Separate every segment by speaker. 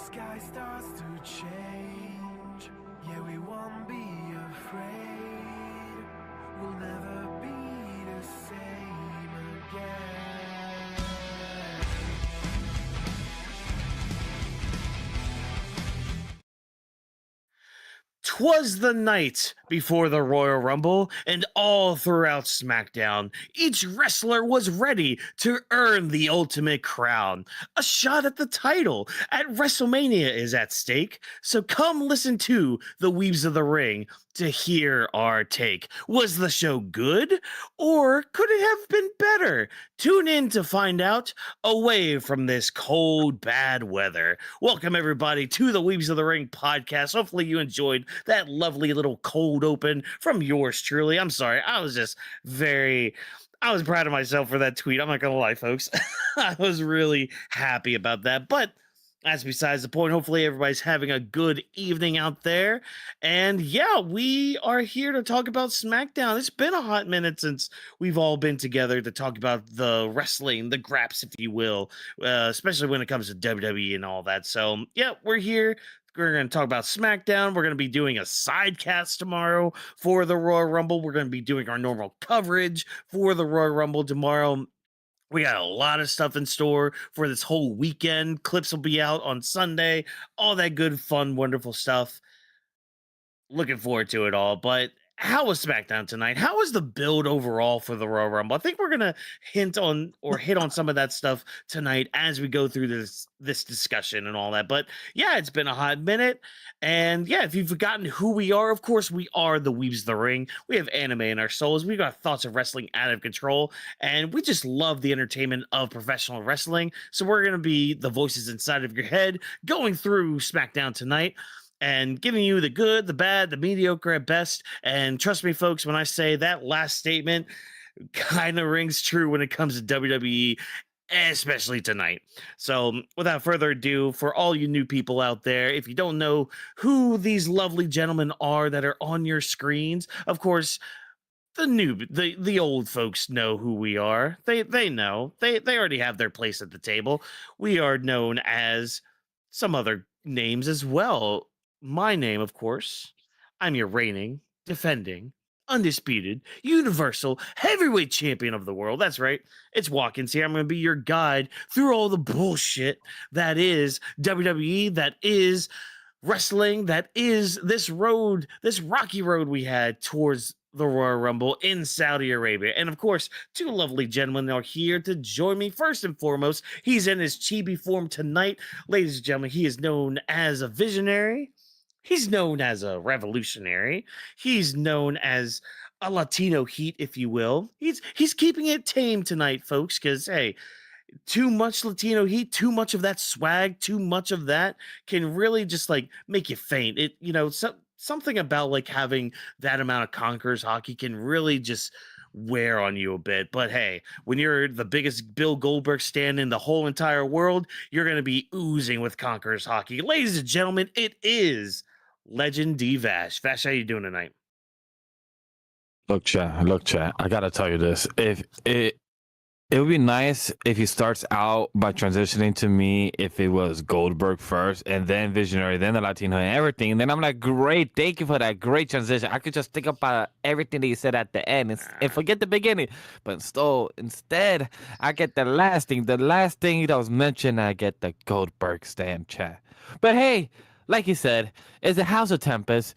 Speaker 1: sky starts to change. Yeah, we won't be afraid. We'll never be the same again.
Speaker 2: 'Twas the night before the Royal Rumble, and all throughout SmackDown, each wrestler was ready to earn the ultimate crown. A shot at the title at WrestleMania is at stake, so come listen to the Weebs of the Ring to hear our take. Was the show good, or could it have been better? Tune in to find out, away from this cold, bad weather. Welcome, everybody, to the Weebs of the Ring podcast. Hopefully you enjoyed that lovely little cold open from yours truly. I'm sorry, I was proud of myself for that tweet. I'm not gonna lie, folks. I was really happy about that, but that's besides the point. Hopefully everybody's having a good evening out there. And yeah, we are here to talk about SmackDown. It's been a hot minute since we've all been together to talk about the wrestling, the graps, if you will, especially when it comes to WWE and all that. So yeah, we're here. We're going to talk about SmackDown. We're going to be doing a sidecast tomorrow for the Royal Rumble. We're going to be doing our normal coverage for the Royal Rumble tomorrow. We got a lot of stuff in store for this whole weekend. Clips will be out on Sunday. All that good, fun, wonderful stuff. Looking forward to it all. But how was SmackDown tonight? How was the build overall for the Royal Rumble? I think we're gonna hit on some of that stuff tonight as we go through this discussion and all that. But yeah, it's been a hot minute. And yeah, if you've forgotten who we are, of course, we are the Weebs of the Ring. We have anime in our souls. We got thoughts of wrestling out of control. And we just love the entertainment of professional wrestling. So we're gonna be the voices inside of your head going through SmackDown tonight and giving you the good, the bad, the mediocre at best. And trust me, folks, when I say that last statement kind of rings true when it comes to WWE, especially tonight. So without further ado, for all you new people out there, if you don't know who these lovely gentlemen are that are on your screens, of course, the old folks know who we are. They know. They already have their place at the table. We are known as some other names as well. My name, of course, I'm your reigning, defending, undisputed, universal heavyweight champion of the world. That's right. It's Watkins here. I'm going to be your guide through all the bullshit that is WWE, that is wrestling, that is this road, this rocky road we had towards the Royal Rumble in Saudi Arabia. And of course, two lovely gentlemen are here to join me. First and foremost, he's in his chibi form tonight. Ladies and gentlemen, he is known as a visionary. He's known as a revolutionary. He's known as a Latino heat, if you will. He's keeping it tame tonight, folks, because hey, too much Latino heat, too much of that swag, too much of that can really just like make you faint. Something about like having that amount of Conquerors hockey can really just wear on you a bit. But hey, when you're the biggest Bill Goldberg stand in the whole entire world, you're going to be oozing with Conquerors hockey. Ladies and gentlemen, it is Legend D Vash. Vash, how you doing tonight?
Speaker 3: Look, chat. I gotta tell you this. If it would be nice if he starts out by transitioning to me if it was Goldberg first and then Visionary, then the Latino and everything. And then I'm like, great, thank you for that great transition. I could just think about everything that you said at the end and forget the beginning. But instead, I get the last thing that was mentioned. I get the Goldberg stand, chat. But hey, like you said, it's the House of Tempest,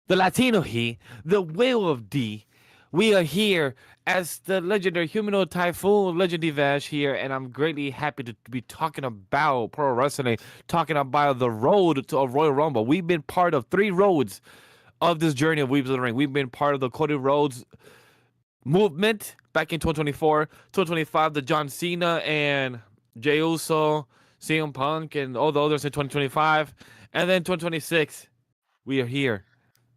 Speaker 3: the Latino Heat, the Will of D. We are here as the legendary humanoid typhoon, Legend D Vash here, and I'm greatly happy to be talking about pro wrestling, talking about the road to a Royal Rumble. We've been part of 3 roads of this journey of Weebs of the Ring. We've been part of the Cody Rhodes movement back in 2024, 2025, the John Cena and Jey Uso, CM Punk, and all the others in 2025. And then 2026, we are here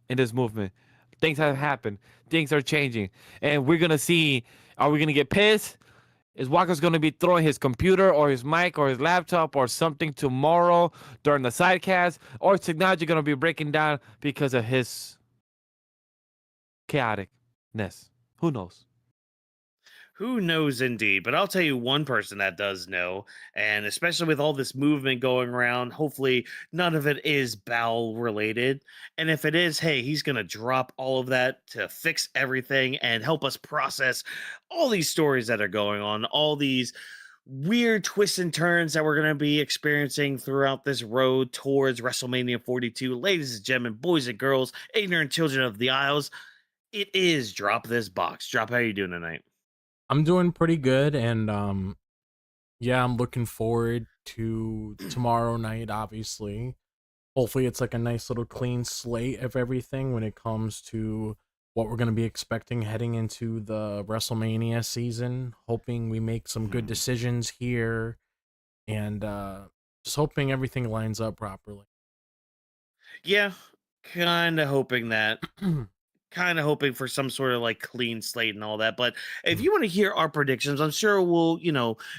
Speaker 3: in this movement. Things have happened. Things are changing. And we're going to see, are we going to get pissed? Is Walker's going to be throwing his computer or his mic or his laptop or something tomorrow during the sidecast? Or is technology going to be breaking down because of his chaoticness? Who knows?
Speaker 2: Who knows indeed, but I'll tell you one person that does know, and especially with all this movement going around, hopefully none of it is bowel related. And if it is, hey, he's going to drop all of that to fix everything and help us process all these stories that are going on, all these weird twists and turns that we're going to be experiencing throughout this road towards WrestleMania 42. Ladies and gentlemen, boys and girls, ignorant children of the aisles, it is Drop This Box. Drop, how you doing tonight?
Speaker 4: I'm doing pretty good, and yeah, I'm looking forward to tomorrow night, obviously. Hopefully it's like a nice little clean slate of everything when it comes to what we're going to be expecting heading into the WrestleMania season. Hoping we make some good decisions here, and just hoping everything lines up properly.
Speaker 2: Yeah, kind of hoping that. Kind of hoping for some sort of like clean slate and all that. But if you want to hear our predictions, I'm sure we'll,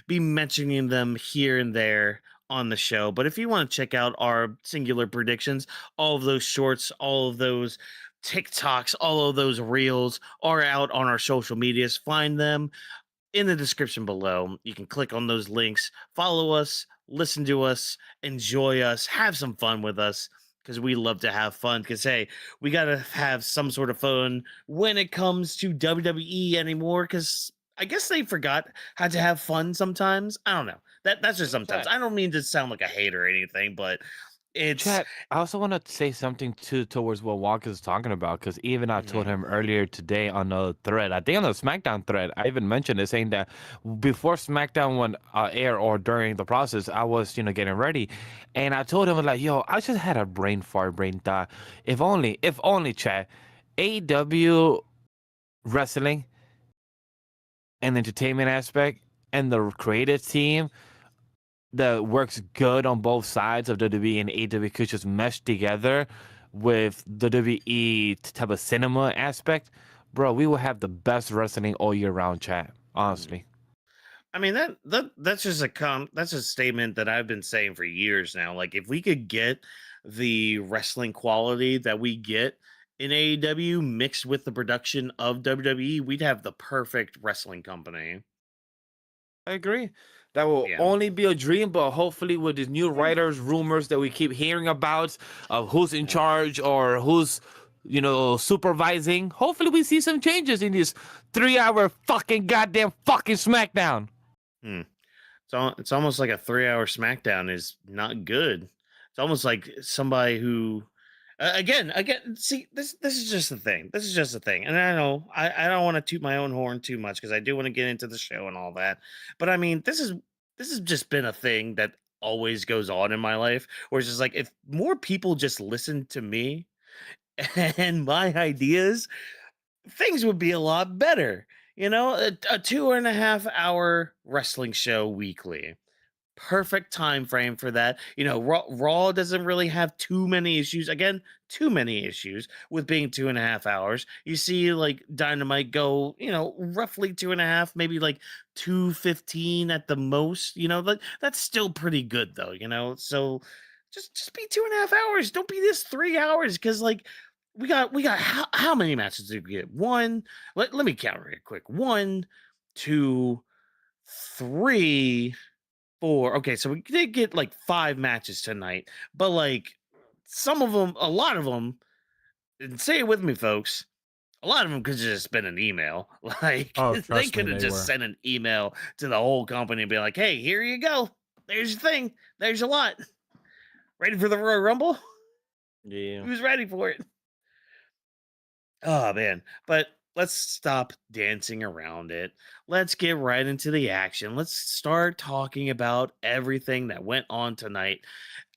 Speaker 2: be mentioning them here and there on the show. But if you want to check out our singular predictions, all of those shorts, all of those TikToks, all of those reels are out on our social medias. Find them in the description below. You can click on those links, follow us, listen to us, enjoy us, have some fun with us, because we love to have fun. Because, hey, we got to have some sort of fun when it comes to WWE anymore, because I guess they forgot how to have fun sometimes. I don't know. That's just sometimes. I don't mean to sound like a hater or anything, but it's
Speaker 3: Chat, I also want to say something too towards what Walker's talking about, because even I told him earlier today on a thread, I think on the SmackDown thread, I even mentioned it, saying that before SmackDown went air or during the process, I was, getting ready, and I told him like, yo, I just had a brain fart, brain thought. If only, chat, AEW wrestling and entertainment aspect and the creative team that works good on both sides of WWE and AEW could just mesh together with the WWE type of cinema aspect, bro, we will have the best wrestling all year round, chat. Honestly.
Speaker 2: I mean that's just that's a statement that I've been saying for years now. Like if we could get the wrestling quality that we get in AEW mixed with the production of WWE, we'd have the perfect wrestling company.
Speaker 3: I agree. That will
Speaker 2: Yeah.
Speaker 3: only be a dream, but hopefully with these new writers, rumors that we keep hearing about of who's in charge or who's, supervising, hopefully we see some changes in this 3-hour fucking goddamn fucking SmackDown.
Speaker 2: So it's almost like a 3-hour SmackDown is not good. It's almost like somebody who again, see, this is just the thing. This is just the thing. And I know I don't want to toot my own horn too much because I do want to get into the show and all that. But I mean, this has just been a thing that always goes on in my life, where it's just like if more people just listen to me and my ideas, things would be a lot better. A 2.5 hour wrestling show weekly, perfect time frame for that. Raw doesn't really have too many issues. Again, too many issues with being 2.5 hours. You see, like Dynamite go, roughly 2.5, maybe like 2:15 at the most. That's still pretty good though. So just be 2.5 hours. Don't be this 3 hours, because like we got how many matches did we get? One. Let me count real quick. 1, 2, 3, 4. Okay, so we did get like 5 matches tonight, but like a lot of them, and say it with me, folks, a lot of them could just been an email. Like
Speaker 4: Oh,
Speaker 2: they
Speaker 4: trust me,
Speaker 2: could have
Speaker 4: they
Speaker 2: just
Speaker 4: were.
Speaker 2: sent an email to the whole company and be like, "Hey, here you go. There's your thing. There's a lot. Ready for the Royal Rumble?
Speaker 3: Yeah.
Speaker 2: Who's ready for it?" Oh man, but let's stop dancing around it. Let's get right into the action. Let's start talking about everything that went on tonight.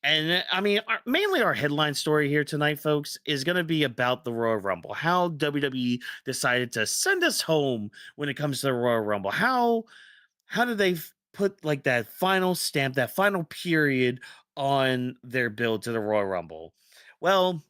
Speaker 2: And I mean, mainly our headline story here tonight, folks, is going to be about the Royal Rumble. How WWE decided to send us home when it comes to the Royal Rumble. How did they put like that final stamp, that final period on their build to the Royal Rumble? Well,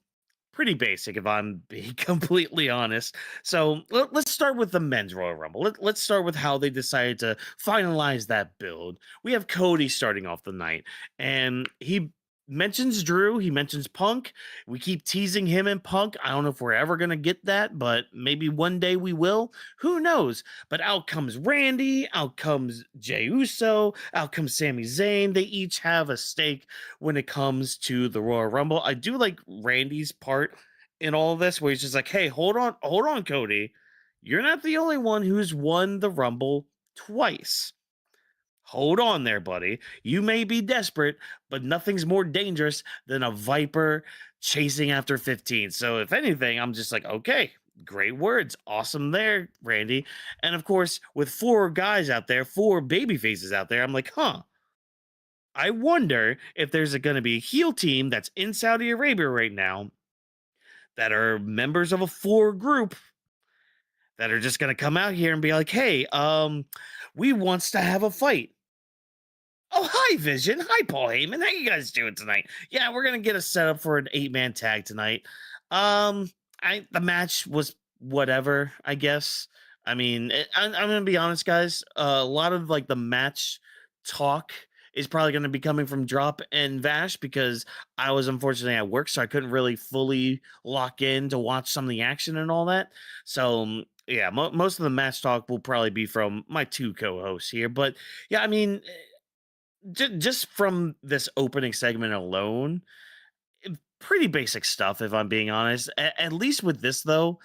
Speaker 2: pretty basic, if I'm being completely honest. So let's start with the men's Royal Rumble. Let's start with how they decided to finalize that build. We have Cody starting off the night, and he mentions Drew, he mentions Punk. We keep teasing him and Punk. I don't know if we're ever going to get that, but maybe one day we will. Who knows? But out comes Randy, out comes Jey Uso, out comes Sami Zayn. They each have a stake when it comes to the Royal Rumble. I do like Randy's part in all of this, where he's just like, hey, hold on, Cody. You're not the only one who's won the Rumble twice. Hold on there, buddy. You may be desperate, but nothing's more dangerous than a viper chasing after 15. So if anything, I'm just like, okay, great words. Awesome there, Randy. And of course, with 4 guys out there, 4 baby faces out there, I'm like, I wonder if there's going to be a heel team that's in Saudi Arabia right now that are members of a 4 group that are just going to come out here and be like, hey, we wants to have a fight. Oh, hi, Vision. Hi, Paul Heyman. How you guys doing tonight? Yeah, we're gonna get a setup for an 8-man tag tonight. The match was whatever, I guess. I mean, I'm gonna be honest, guys. A lot of like the match talk is probably gonna be coming from Drop and Vash because I was unfortunately at work, so I couldn't really fully lock in to watch some of the action and all that. So yeah, most of the match talk will probably be from my 2 co-hosts here. But yeah, I mean, just from this opening segment alone, pretty basic stuff, if I'm being honest. At least with this, though,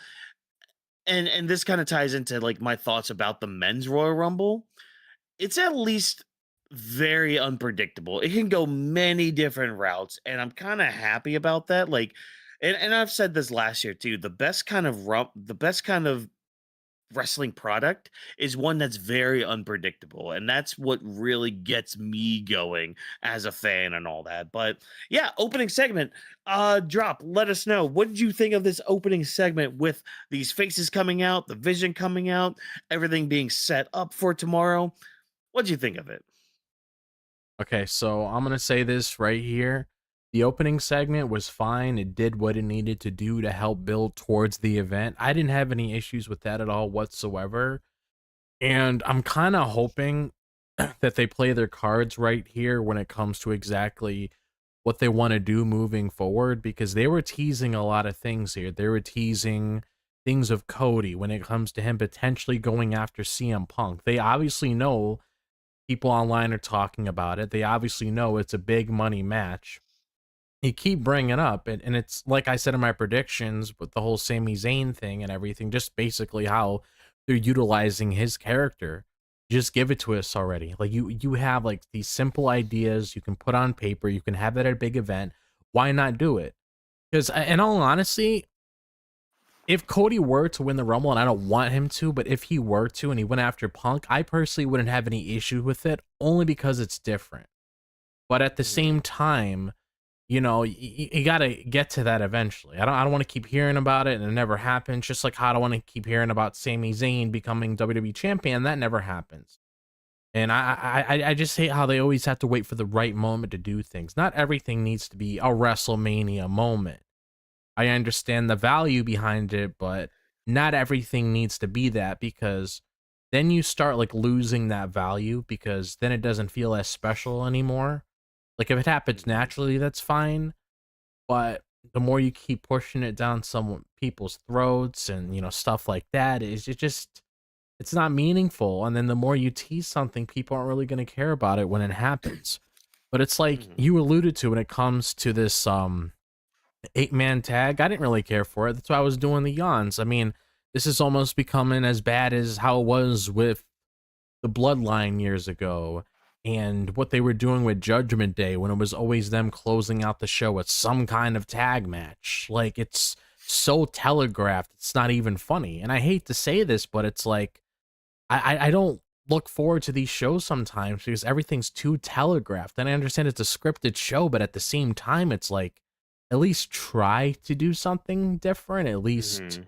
Speaker 2: and this kind of ties into like my thoughts about the men's Royal Rumble. It's at least very unpredictable. It can go many different routes, and I'm kind of happy about that. Like, and I've said this last year too. The best kind of wrestling product is one that's very unpredictable, and that's what really gets me going as a fan and all that. But yeah, opening segment. Drop, let us know, what did you think of this opening segment with these faces coming out, the Vision coming out, everything being set up for tomorrow? What'd you think of it?
Speaker 4: Okay, so I'm gonna say this right here. The opening segment was fine. It did what it needed to do to help build towards the event. I didn't have any issues with that at all whatsoever. And I'm kind of hoping that they play their cards right here when it comes to exactly what they want to do moving forward, because they were teasing a lot of things here. They were teasing things of Cody when it comes to him potentially going after CM Punk. They obviously know people online are talking about it. They obviously know it's a big money match. You keep bringing it up, and it's like I said in my predictions with the whole Sami Zayn thing and everything, just basically how they're utilizing his character. Just give it to us already. Like you have like these simple ideas you can put on paper, you can have it at a big event. Why not do it? Because in all honesty, if Cody were to win the Rumble, and I don't want him to, but if he were to and he went after Punk, I personally wouldn't have any issue with it, only because it's different. But at the same time, you know, you got to get to that eventually. I don't want to keep hearing about it and it never happens. Just like how I don't want to keep hearing about Sami Zayn becoming WWE champion. That never happens. And I just hate how they always have to wait for the right moment to do things. Not everything needs to be a WrestleMania moment. I understand the value behind it, but not everything needs to be that, because then you start like losing that value, because then it doesn't feel as special anymore. Like if it happens naturally, that's fine. But the more you keep pushing it down some people's throats and, you know, stuff like that, it's not meaningful. And then the more you tease something, people aren't really going to care about it when it happens. But it's like you alluded to when it comes to this 8-man tag. I didn't really care for it. That's why I was doing the yawns. I mean, this is almost becoming as bad as how it was with the Bloodline years ago, and what they were doing with Judgment Day, when it was always them closing out the show with some kind of tag match. Like, it's so telegraphed, it's not even funny. And I hate to say this, but it's like, I don't look forward to these shows sometimes because everything's too telegraphed. And I understand it's a scripted show, but at the same time, it's like, at least try to do something different. At least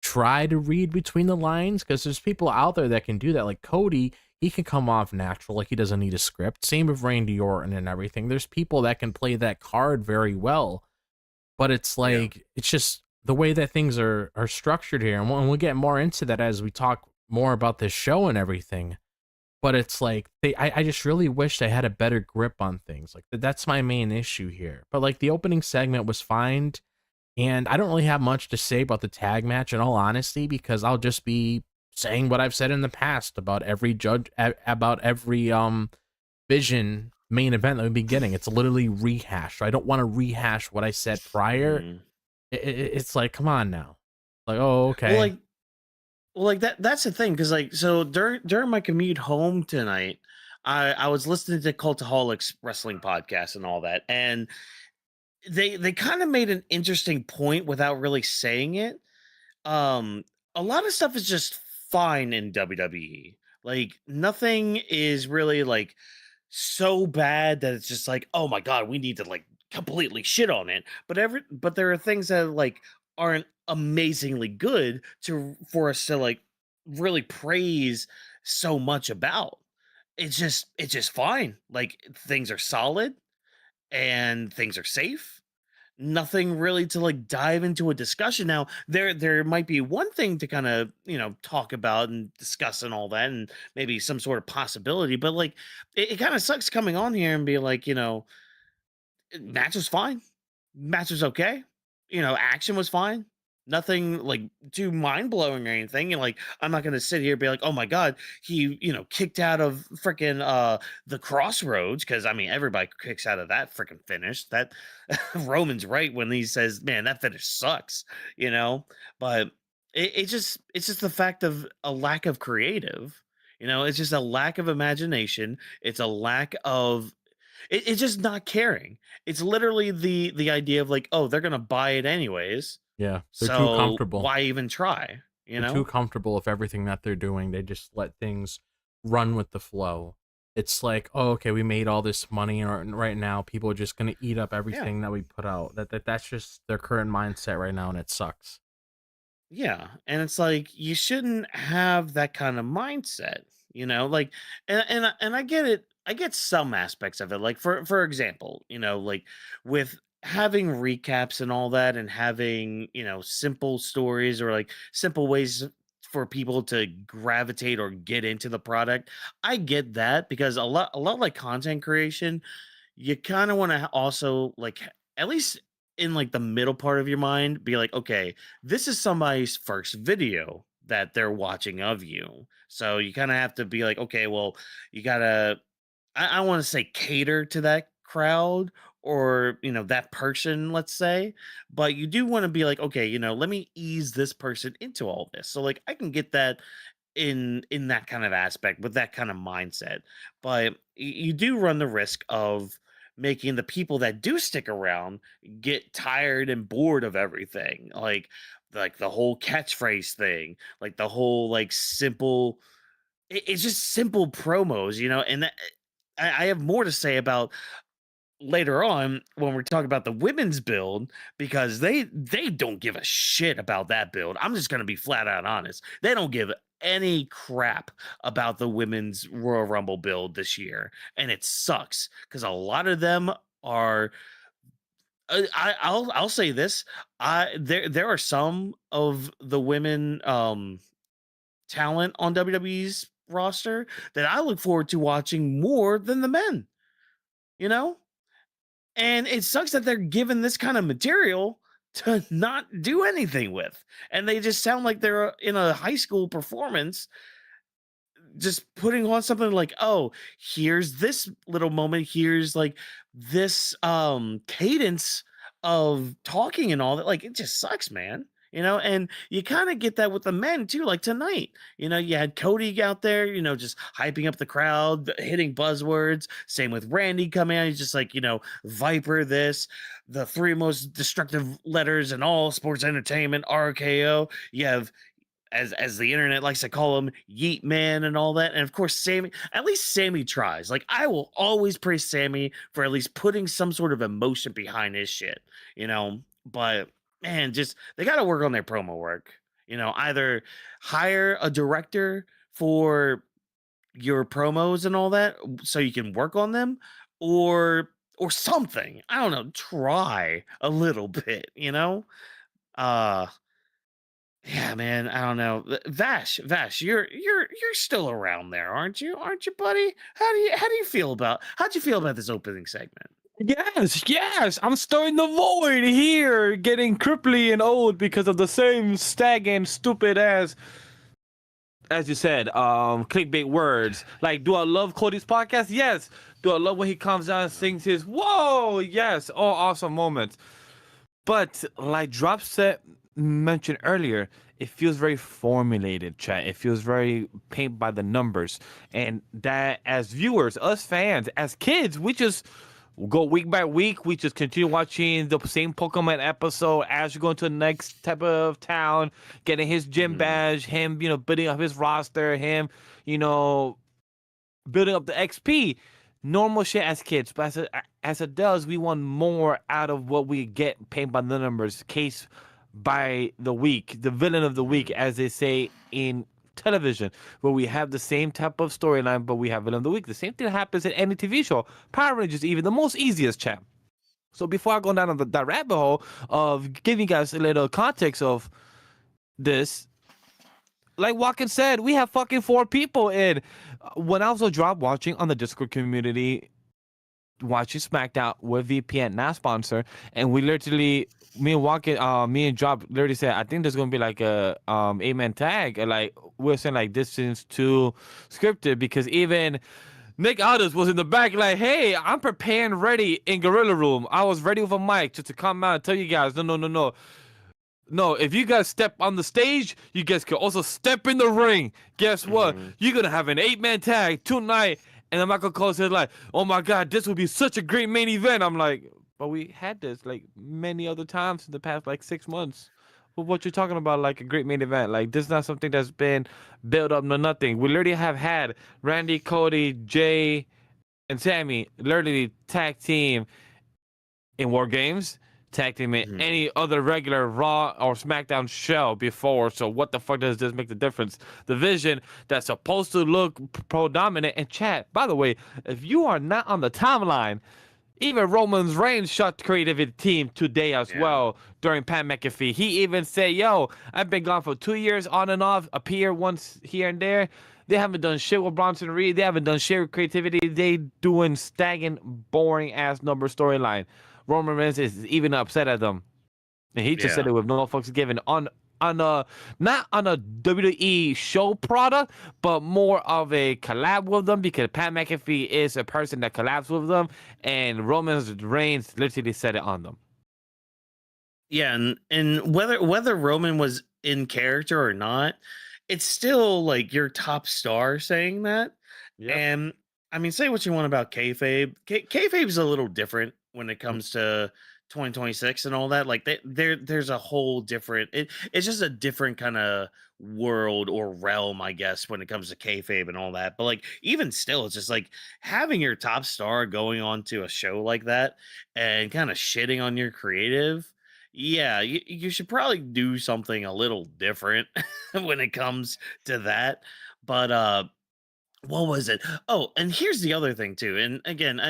Speaker 4: try to read between the lines, because there's people out there that can do that. Like Cody, he can come off natural, like he doesn't need a script. Same with Randy Orton and everything. There's people that can play that card very well, but it's like, it's just the way that things are structured here. And we'll get more into that as we talk more about this show and everything. but it's like I just really wish they had a better grip on things. Like that's my main issue here. But like the opening segment was fine, and I don't really have much to say about the tag match in all honesty, because I'll just be saying what I've said in the past about every about every Vision main event that we've been getting. It's literally rehashed. I don't want to rehash what I said prior.
Speaker 2: Mhm.
Speaker 4: It's like, come on now. Like, oh, okay.
Speaker 2: Well, like that's the thing, because like, so during my commute home tonight, I was listening to Cultaholics wrestling podcast and all that, and they kind of made an interesting point without really saying it. um a lot of stuff is just fine in WWE. Like nothing is really like so bad that it's just like, oh my god, we need to like completely shit on it. But there are things that like aren't amazingly good to for us to like really praise so much about. It's just fine. Like things are solid and things are safe. Nothing really to like dive into a discussion. Now there might be one thing to kind of talk about and discuss and all that, and maybe some sort of possibility, but like it kind of sucks coming on here and be like, match was fine. Match was okay. Action was fine. Nothing like too mind blowing or anything. And like, I'm not gonna sit here and be like, oh my god, he kicked out of freaking the Crossroads, because I mean everybody kicks out of that freaking finish. That Roman's right when he says, "Man, that finish sucks," you know. But it's just the fact of a lack of creative. It's just a lack of imagination. It's a lack of it's just not caring. It's literally the idea of like, oh, they're gonna buy it anyways,
Speaker 4: Yeah, they're too
Speaker 2: so
Speaker 4: comfortable.
Speaker 2: why even try?
Speaker 4: They're too comfortable with everything that they're doing. They just let things run with the flow. It's like, oh, okay, we made all this money, and right now people are just gonna eat up
Speaker 2: Yeah,
Speaker 4: everything that we put out. That's just their current mindset right now, and it sucks.
Speaker 2: yeah, and it's like you shouldn't have that kind of mindset, like, and I get it. I get some aspects of it, like for example, like with having recaps and all that, and having simple stories or like simple ways for people to gravitate or get into the product. I get that, because a lot like content creation, you kind of want to also like at least in like the middle part of your mind be like, okay, this is somebody's first video that they're watching of you, so you kind of have to be like, okay, well, you gotta, I want to say, cater to that crowd, or that person, let's say. But you do want to be like, okay, let me ease this person into all this, so like I can get that in that kind of aspect with that kind of mindset. But you do run the risk of making the people that do stick around get tired and bored of everything, like the whole catchphrase thing, like the whole like simple, it's just simple promos, and I have more to say about later on when we're talking about the women's build, because they don't give a shit about that build. I'm just going to be flat out honest. They don't give any crap about the women's Royal Rumble build this year, and it sucks because a lot of them are I'll say this. There are some of the women talent on WWE's roster that I look forward to watching more than the men, you know? And it sucks that they're given this kind of material to not do anything with. And they just sound like they're in a high school performance, just putting on something like, oh, here's this little moment, here's like this cadence of talking and all that. Like, it just sucks, man. And you kind of get that with the men too. Like tonight, you had Cody out there, just hyping up the crowd, hitting buzzwords. Same with Randy coming out. He's just like, Viper this, the three most destructive letters in all sports entertainment, RKO. You have, as the internet likes to call him, Yeet Man and all that. And of course, Sammy, at least Sammy tries. Like, I will always praise Sammy for at least putting some sort of emotion behind his shit, But man, just they got to work on their promo work. Either hire a director for your promos and all that so you can work on them, or something. I don't know, try a little bit, uh Yeah, man, I don't know. Vash, you're still around there, aren't you? Aren't you, buddy? How'd you feel about this opening segment?
Speaker 3: Yes, I'm stirring the void here, getting cripply and old because of the same stagnant, stupid as you said, clickbait words. Like, do I love Cody's podcast? Yes. Do I love when he comes down and sings his whoa? Yes, all awesome moments. But like Dropset mentioned earlier, it feels very formulated, chat. It feels very paint by the numbers. And that as viewers, us fans, as kids, we just go week by week. We just continue watching the same Pokemon episode as you go into the next type of town, getting his gym badge, him, building up his roster, him, you know, building up the XP. Normal shit as kids, but as adults, we want more out of what we get paid by the numbers, case by the week, the villain of the week, as they say in television, where we have the same type of storyline, but we have villain of the week. The same thing happens in any TV show. Power Rangers, even the most easiest, champ. So before I go down on that rabbit hole of giving you guys a little context of this, like Watkins said, we have fucking 4 people in. When I was a drop watching on the Discord community, watching SmackDown with VPN, not sponsor, and we literally, me and Drop literally said, I think there's gonna be like a 8-man tag. And like we're saying, like this is too scripted because even Nick Aldis was in the back, like, hey, I'm preparing ready in Gorilla Room. I was ready with a mic just to come out and tell you guys, no. No, if you guys step on the stage, you guys can also step in the ring. Guess what? You're going to have an 8-man tag tonight. And then Michael Cole said, like, oh my God, this would be such a great main event. I'm like, but we had this like many other times in the past like 6 months. But what you're talking about, like a great main event, like this is not something that's been built up to nothing. We literally have had Randy, Cody, Jay, and Sami literally tag team in War Games, tag team in any other regular Raw or SmackDown show before. So what the fuck does this make the difference? The vision that's supposed to look pro-dominant. And chat, by the way, if you are not on the timeline, even Roman Reigns shot creativity team today as well during Pat McAfee. He even said, yo, I've been gone for 2 years on and off, appear once here and there. They haven't done shit with Bronson Reed. They haven't done shit with creativity. They doing stagnant, boring ass number storyline. Roman Reigns is even upset at them. And he just said it with no fucks given on a not on a WWE show product, but more of a collab with them because Pat McAfee is a person that collabs with them, and Roman Reigns literally said it on them.
Speaker 2: Yeah, and whether Roman was in character or not, it's still like your top star saying that. Yep. And I mean, say what you want about kayfabe. Kayfabe's a little different when it comes to 2026 and all that. Like there's a whole different. It's just a different kind of world or realm, I guess, when it comes to kayfabe and all that. But like even still, it's just like having your top star going on to a show like that and kind of shitting on your creative. Yeah, you should probably do something a little different when it comes to that. But what was it? Oh, and here's the other thing too. And again,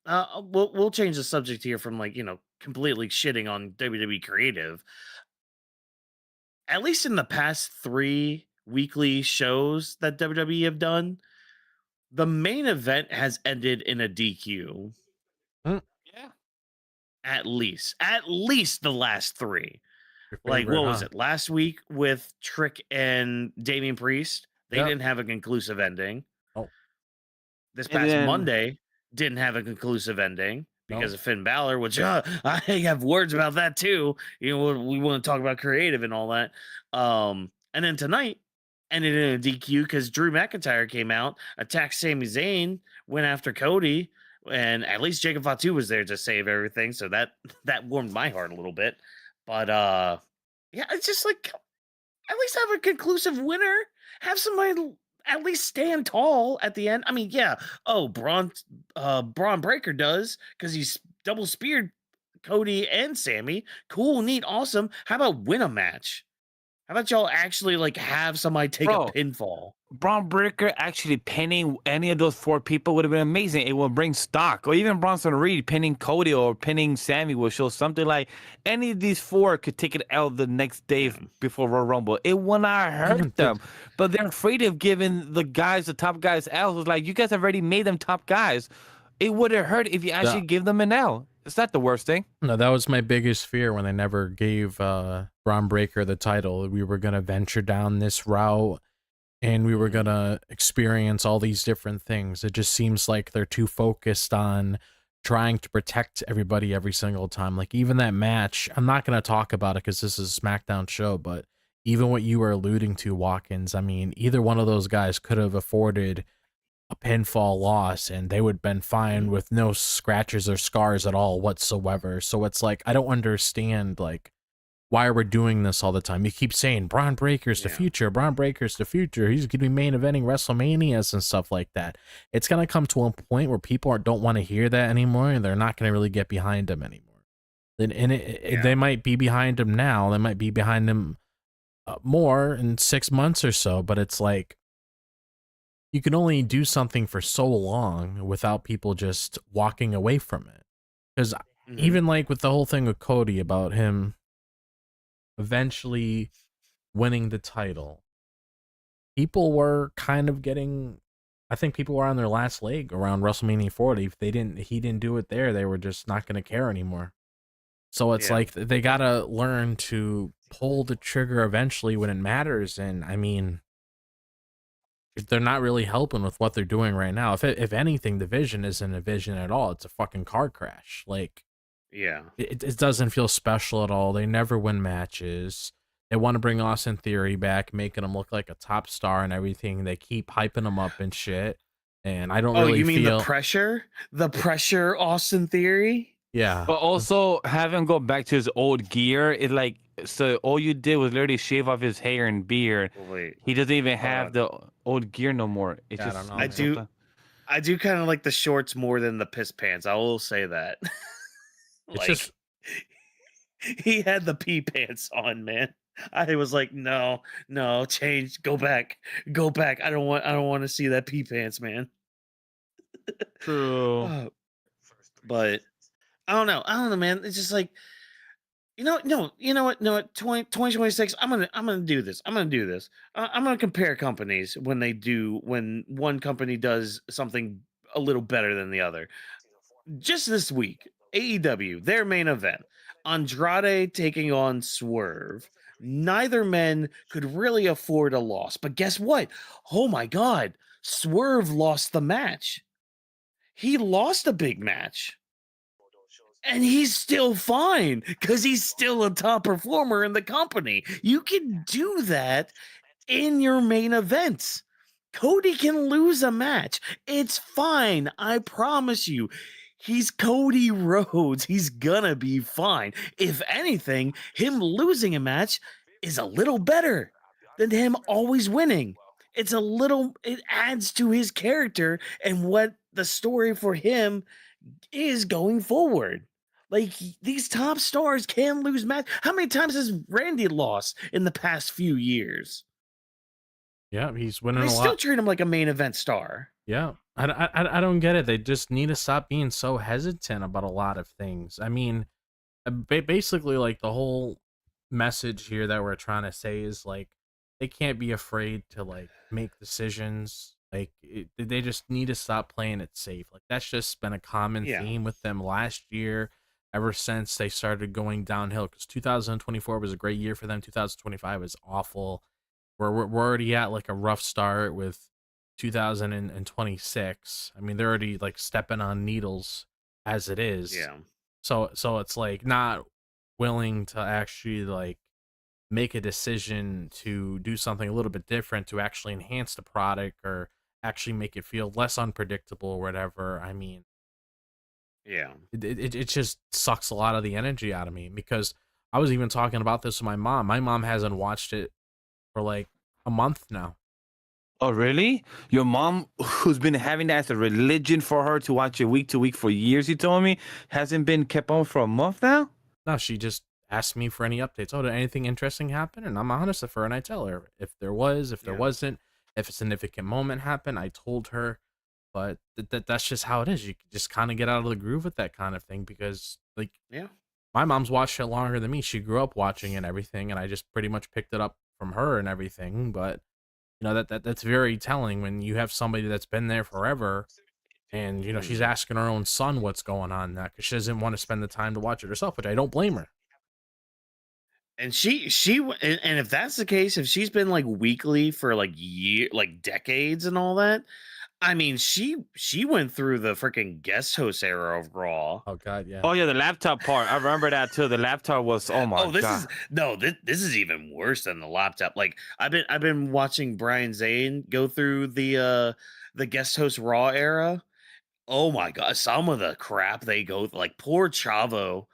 Speaker 2: we'll change the subject here from like completely shitting on WWE creative. At least in the past 3 weekly shows that WWE have done, the main event has ended in a DQ.
Speaker 3: Yeah.
Speaker 2: At least the last 3. Like
Speaker 4: favorite,
Speaker 2: what was it last week with Trick and Damian Priest? They didn't have a conclusive ending.
Speaker 4: Oh.
Speaker 2: This past Monday didn't have a conclusive ending because of Finn Balor, which I have words about that too. We want to talk about creative and all that. And then tonight ended in a DQ because Drew McIntyre came out, attacked Sami Zayn, went after Cody, and at least Jacob Fatu was there to save everything. So that warmed my heart a little bit. But yeah, it's just like at least have a conclusive winner. Have somebody at least stand tall at the end. I mean, yeah. Oh, Braun Breaker does because he's double speared Cody and Sami. Cool, neat, awesome. How about win a match? How about y'all actually like have somebody take
Speaker 3: Bro.
Speaker 2: a pinfall?
Speaker 3: Braun Breaker actually pinning any of those 4 people would have been amazing. It will bring stock. Or even Bronson Reed pinning Cody or pinning Sami will show something like any of these 4 could take it out the next day before Royal Rumble. It will not hurt them. But they're afraid of giving the top guys L's. It's like, you guys have already made them top guys. It wouldn't hurt if you actually give them an L. It's not the worst thing.
Speaker 4: No, that was my biggest fear when they never gave Braun Breaker the title. We were going to venture down this route and we were going to experience all these different things. It just seems like they're too focused on trying to protect everybody every single time. Like even that match, I'm not going to talk about it because this is a SmackDown show, but even what you were alluding to, Watkins, I mean, either one of those guys could have afforded a pinfall loss and they would have been fine with no scratches or scars at all whatsoever. So it's like, I don't understand like why we're doing this all the time. You keep saying Braun Breaker's the future, Braun Breaker's the future. He's going to be main eventing WrestleManias and stuff like that. It's going to come to a point where people don't want to hear that anymore and they're not going to really get behind him anymore. They might be behind him now. They might be behind him more in 6 months or so, but it's like, you can only do something for so long without people just walking away from it. Because even like with the whole thing with Cody about him eventually winning the title, people were kind of getting, I think people were on their last leg around WrestleMania 40. If he didn't do it there, they were just not going to care anymore. So it's like they got to learn to pull the trigger eventually when it matters. And I mean, they're not really helping with what they're doing right now. If anything, the vision isn't a vision at all. It's a fucking car crash. Like, it doesn't feel special at all. They never win matches. They want to bring Austin Theory back, making him look like a top star and everything. They keep hyping him up and shit. And I don't really
Speaker 2: you mean
Speaker 4: feel
Speaker 2: the pressure Austin Theory?
Speaker 4: Yeah.
Speaker 3: But also have him go back to his old gear. It like, so all you did was literally shave off his hair and beard.
Speaker 2: Wait,
Speaker 3: he doesn't even have the old gear no more. It's
Speaker 4: Yeah,
Speaker 3: just
Speaker 4: I don't know.
Speaker 2: I do kind of like the shorts more than the piss pants. I will say that.
Speaker 4: It's just
Speaker 2: he had the pee pants on, man. I was like, no, change, go back. I don't want to see that pee pants, man.
Speaker 3: true.
Speaker 2: But I don't know, man. It's just like, you know what? 2026. I'm gonna do this. I'm gonna compare companies when one company does something a little better than the other. Just this week, AEW, their main event, Andrade taking on Swerve. Neither men could really afford a loss, but guess what? Oh my God, Swerve lost the match. He lost a big match. And he's still fine because he's still a top performer in the company. You can do that in your main events. Cody can lose a match. It's fine. I promise you. He's Cody Rhodes. He's gonna be fine. If anything, him losing a match is a little better than him always winning. It adds to his character and what the story for him is going forward. Like, these top stars can lose match. How many times has Randy lost in the past few years?
Speaker 4: Yeah, he's winning a lot.
Speaker 2: They still treat him like a main event star.
Speaker 4: Yeah, I don't get it. They just need to stop being so hesitant about a lot of things. I mean, basically, like, the whole message here that we're trying to say is, like, they can't be afraid to, like, make decisions. Like, they just need to stop playing it safe. Like, that's just been a common theme with them last year, ever since they started going downhill. Because 2024 was a great year for them. 2025 was awful. We're already at, like, a rough start with 2026. I mean, they're already, like, stepping on needles as it is.
Speaker 2: Yeah.
Speaker 4: So it's, like, not willing to actually, like, make a decision to do something a little bit different to actually enhance the product or actually make it feel less unpredictable or whatever. I mean,
Speaker 2: yeah,
Speaker 4: it just sucks a lot of the energy out of me, because I was even talking about this with my mom. My mom hasn't watched it for like a month now.
Speaker 3: Oh, really? Your mom, who's been having that as a religion for her to watch it week to week for years, you told me, hasn't been kept on for a month now?
Speaker 4: No, she just ask me for any updates. Oh, did anything interesting happen? And I'm honest with her, and I tell her if there was, if there
Speaker 2: Yeah.
Speaker 4: wasn't, if a significant moment happened, I told her. But that's just how it is. You just kind of get out of the groove with that kind of thing because, like,
Speaker 2: Yeah.
Speaker 4: my mom's watched it longer than me. She grew up watching it and everything, and I just pretty much picked it up from her and everything. But that's very telling when you have somebody that's been there forever, and she's asking her own son what's going on now because she doesn't want to spend the time to watch it herself, which I don't blame her.
Speaker 2: And and if that's the case, if she's been like weekly for like decades and all that, I mean, she went through the freaking guest host era of Raw.
Speaker 4: Oh God, yeah.
Speaker 3: Oh yeah, the laptop part. I remember that too. The laptop was
Speaker 2: This is even worse than the laptop. Like I've been watching Brian Zane go through the guest host Raw era. Oh my god, some of the crap they go like poor Chavo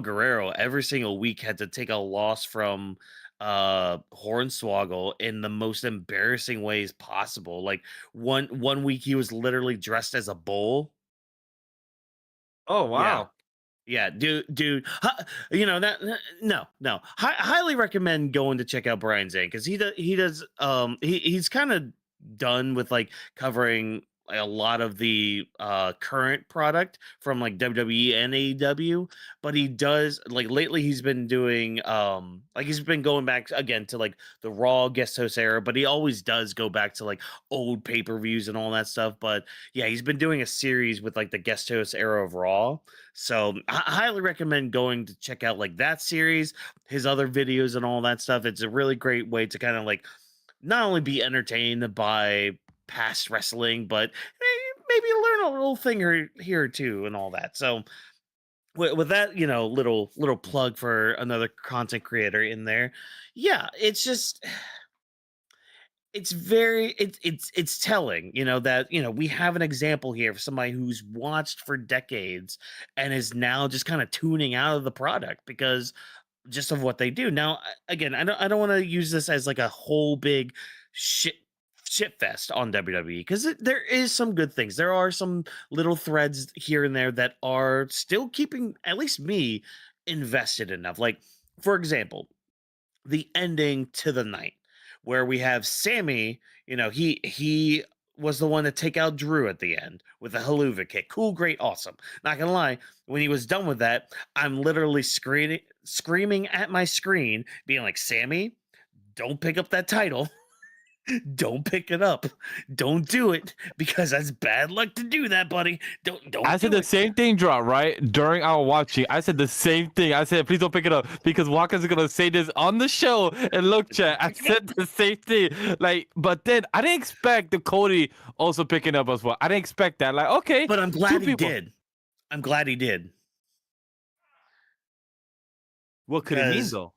Speaker 2: Guerrero every single week had to take a loss from Hornswoggle in the most embarrassing ways possible. Like one week he was literally dressed as a bull.
Speaker 3: Oh
Speaker 2: Yeah.
Speaker 3: wow.
Speaker 2: Yeah, dude, no. Highly recommend going to check out Brian Zane because he's kind of done with like covering like, a lot of the current product from like WWE and AEW, but he does like lately he's been doing like he's been going back again to like the Raw guest host era, but he always does go back to like old pay-per-views and all that stuff. But yeah, he's been doing a series with like the guest host era of Raw. So I highly recommend going to check out like that series, his other videos and all that stuff. It's a really great way to kind of like not only be entertained by past wrestling, but maybe learn a little thing here or two and all that. So with that, little plug for another content creator in there. Yeah, it's just it's telling, that we have an example here of somebody who's watched for decades and is now just kind of tuning out of the product because just of what they do. Now, again, I don't want to use this as like a whole big shit fest on WWE because there is some good things. There are some little threads here and there that are still keeping at least me invested enough. Like, for example, the ending to the night where we have Sammy, he was the one to take out Drew at the end with a haluva kick. Cool, great, awesome. Not gonna lie, when he was done with that, I'm literally screaming at my screen, being like, Sammy, don't pick up that title. Don't pick it up. Don't do it because that's bad luck to do that, buddy. Don't.
Speaker 3: I said the same thing, Drop, right? During our watching, I said the same thing. I said, please don't pick it up because Walker's gonna say this on the show. And look, chat, I said the same thing. Like, but then I didn't expect the Cody also picking up as well. I didn't expect that. Like, okay.
Speaker 2: But I'm glad he did. I'm glad he did.
Speaker 3: What could it mean though?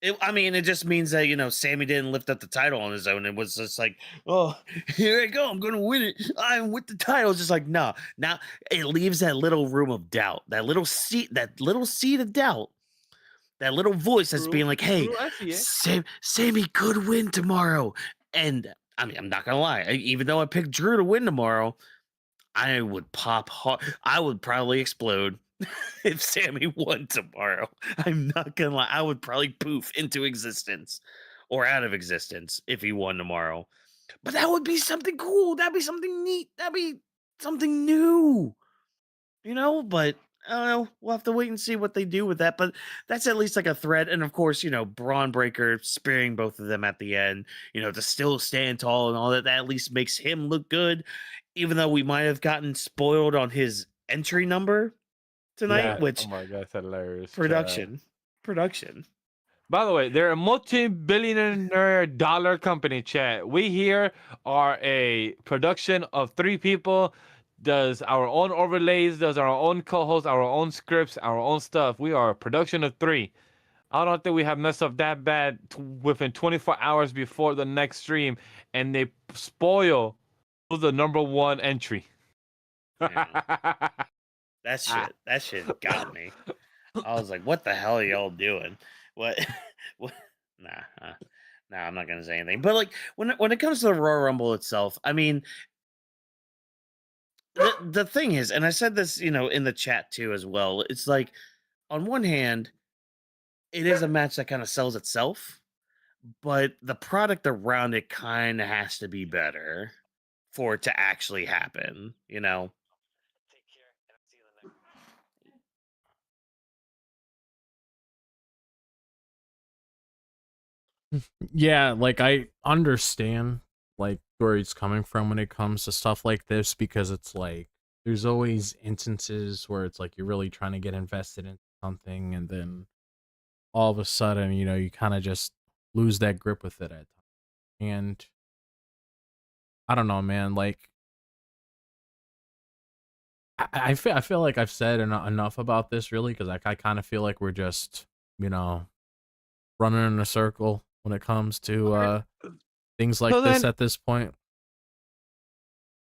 Speaker 2: It just means that, Sammy didn't lift up the title on his own. It was just like, oh, here I go. I'm going to win it. I'm with the title. It's just like, no. Now it leaves that little room of doubt, that little seed of doubt, that little voice that's being like, hey, Sammy could win tomorrow. And I'm not going to lie. Even though I picked Drew to win tomorrow, I would pop hard. I would probably explode. If Sammy won tomorrow, I'm not gonna lie, I would probably poof into existence or out of existence if he won tomorrow. But that would be something cool. That'd be something neat. That'd be something new. But I don't know. We'll have to wait and see what they do with that. But that's at least like a thread. And of course, Braun Breaker spearing both of them at the end, to still stand tall and all that. That at least makes him look good. Even though we might have gotten spoiled on his entry number tonight, which
Speaker 3: oh my god, that's hilarious.
Speaker 2: Production.
Speaker 3: By the way, they're a multi-billionaire dollar company, chat. We here are a production of 3 people, does our own overlays, does our own co-hosts, our own scripts, our own stuff. We are a production of 3. I don't think we have messed up that bad within 24 hours before the next stream, and they spoil the number 1 entry.
Speaker 2: Yeah. That shit got me. I was like, what the hell are y'all doing? What? Nah, I'm not gonna say anything. But like when it comes to the Royal Rumble itself, I mean, the thing is, and I said this, in the chat too as well. It's like, on one hand, it is a match that kind of sells itself, but the product around it kind of has to be better for it to actually happen, you know?
Speaker 4: Yeah, like I understand like where he's coming from when it comes to stuff like this, because it's like there's always instances where it's like you're really trying to get invested in something, and then all of a sudden, you kind of just lose that grip with it at times. And I don't know, man, like I feel like I've said enough about this, really, because I kind of feel like we're just, you know, running in a circle when it comes to things like
Speaker 3: So
Speaker 4: this
Speaker 3: then,
Speaker 4: at this point.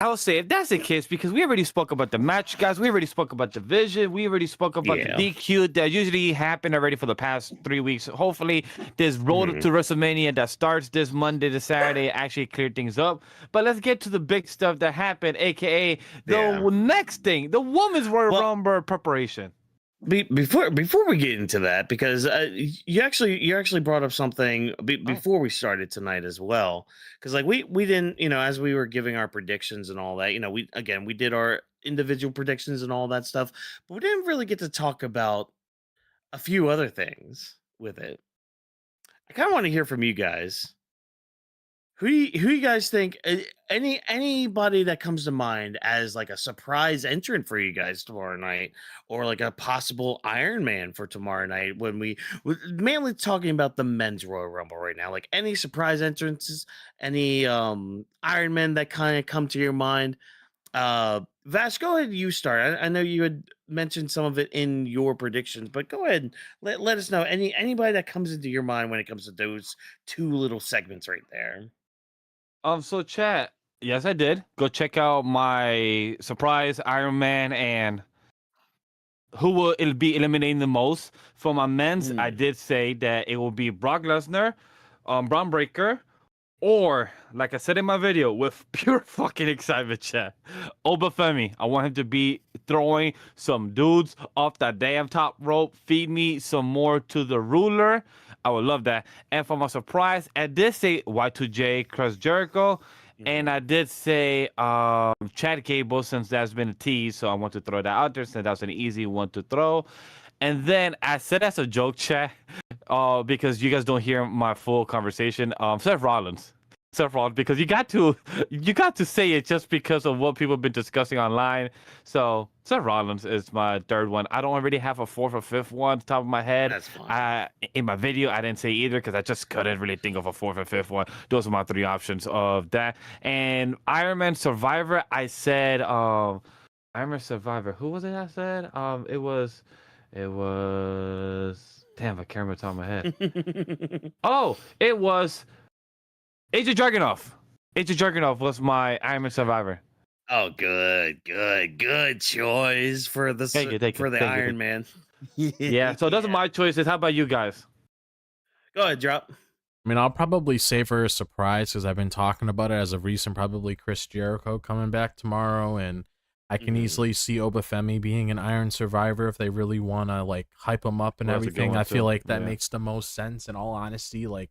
Speaker 3: I would say if that's the case, because we already spoke about the match, guys. We already spoke about the vision. We already spoke about
Speaker 2: Yeah.
Speaker 3: the DQ that usually happened already for the past 3 weeks. Hopefully, this road to WrestleMania that starts this Monday to Saturday actually cleared things up. But let's get to the big stuff that happened, aka the next thing, the Women's Royal Rumble preparation.
Speaker 2: Before we get into that, because you actually brought up something before we started tonight as well, because like we didn't, as we were giving our predictions and all that, we did our individual predictions and all that stuff, but we didn't really get to talk about a few other things with it. I kind of want to hear from you guys. Who you guys think, anybody that comes to mind as like a surprise entrant for you guys tomorrow night, or like a possible Iron Man for tomorrow night, when we're mainly talking about the men's Royal Rumble right now, like any surprise entrances, any Iron Man that kind of come to your mind? Vash, go ahead, you start. I know you had mentioned some of it in your predictions, but go ahead and let us know anybody that comes into your mind when it comes to those two little segments right there.
Speaker 3: So chat, yes, I did. Go check out my surprise Iron Man and who will it be eliminating the most. For my men's, I did say that it will be Brock Lesnar, Braun Breaker, or like I said in my video, with pure fucking excitement, chat, Obafemi. I want him to be throwing some dudes off that damn top rope. Feed me some more to the ruler. I would love that. And for my surprise, I did say Y2J, Chris Jericho, and I did say Chad Gable, since that's been a tease, so I want to throw that out there since that's an easy one to throw. And then I said that's a joke, chat, because you guys don't hear my full conversation. Seth Rollins, because you got to say it just because of what people have been discussing online. So Seth Rollins is my third one. I don't already have a fourth or fifth one on the top of my head.
Speaker 2: That's fine.
Speaker 3: In my video, I didn't say either because I just couldn't really think of a fourth or fifth one. Those are my three options of that. And Iron Man Survivor, I said Iron Man Survivor. Who was it I said? It was damn, I can't remember the top of my head. Oh, it was Ilja Dragunov. Ilja Dragunov was my Iron Man Survivor.
Speaker 2: Oh, good choice for the Iron Man.
Speaker 3: Yeah, so those are my choices. How about you guys?
Speaker 2: Go ahead, drop.
Speaker 4: I mean, I'll probably savor a surprise because I've been talking about it as of recent. Probably Chris Jericho coming back tomorrow, and I can easily see Obafemi being an Iron Survivor if they really want to like hype him up and everything. I feel like that makes the most sense. In all honesty, like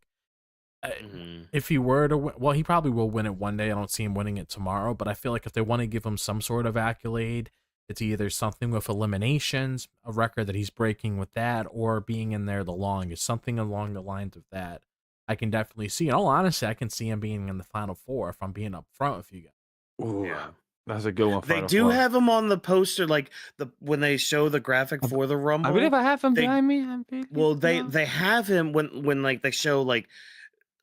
Speaker 4: if he were to win, well, he probably will win it one day. I don't see him winning it tomorrow, but I feel like if they want to give him some sort of accolade, it's either something with eliminations, a record that he's breaking with that, or being in there the longest, something along the lines of that. I can definitely see. In all honesty, I can see him being in the final four if I'm being upfront with you guys.
Speaker 3: Ooh, yeah, that's a good one.
Speaker 2: They do have him on the poster, like when they show the graphic for the Rumble.
Speaker 3: I believe I have him behind me.
Speaker 2: Well, they have him when like they show like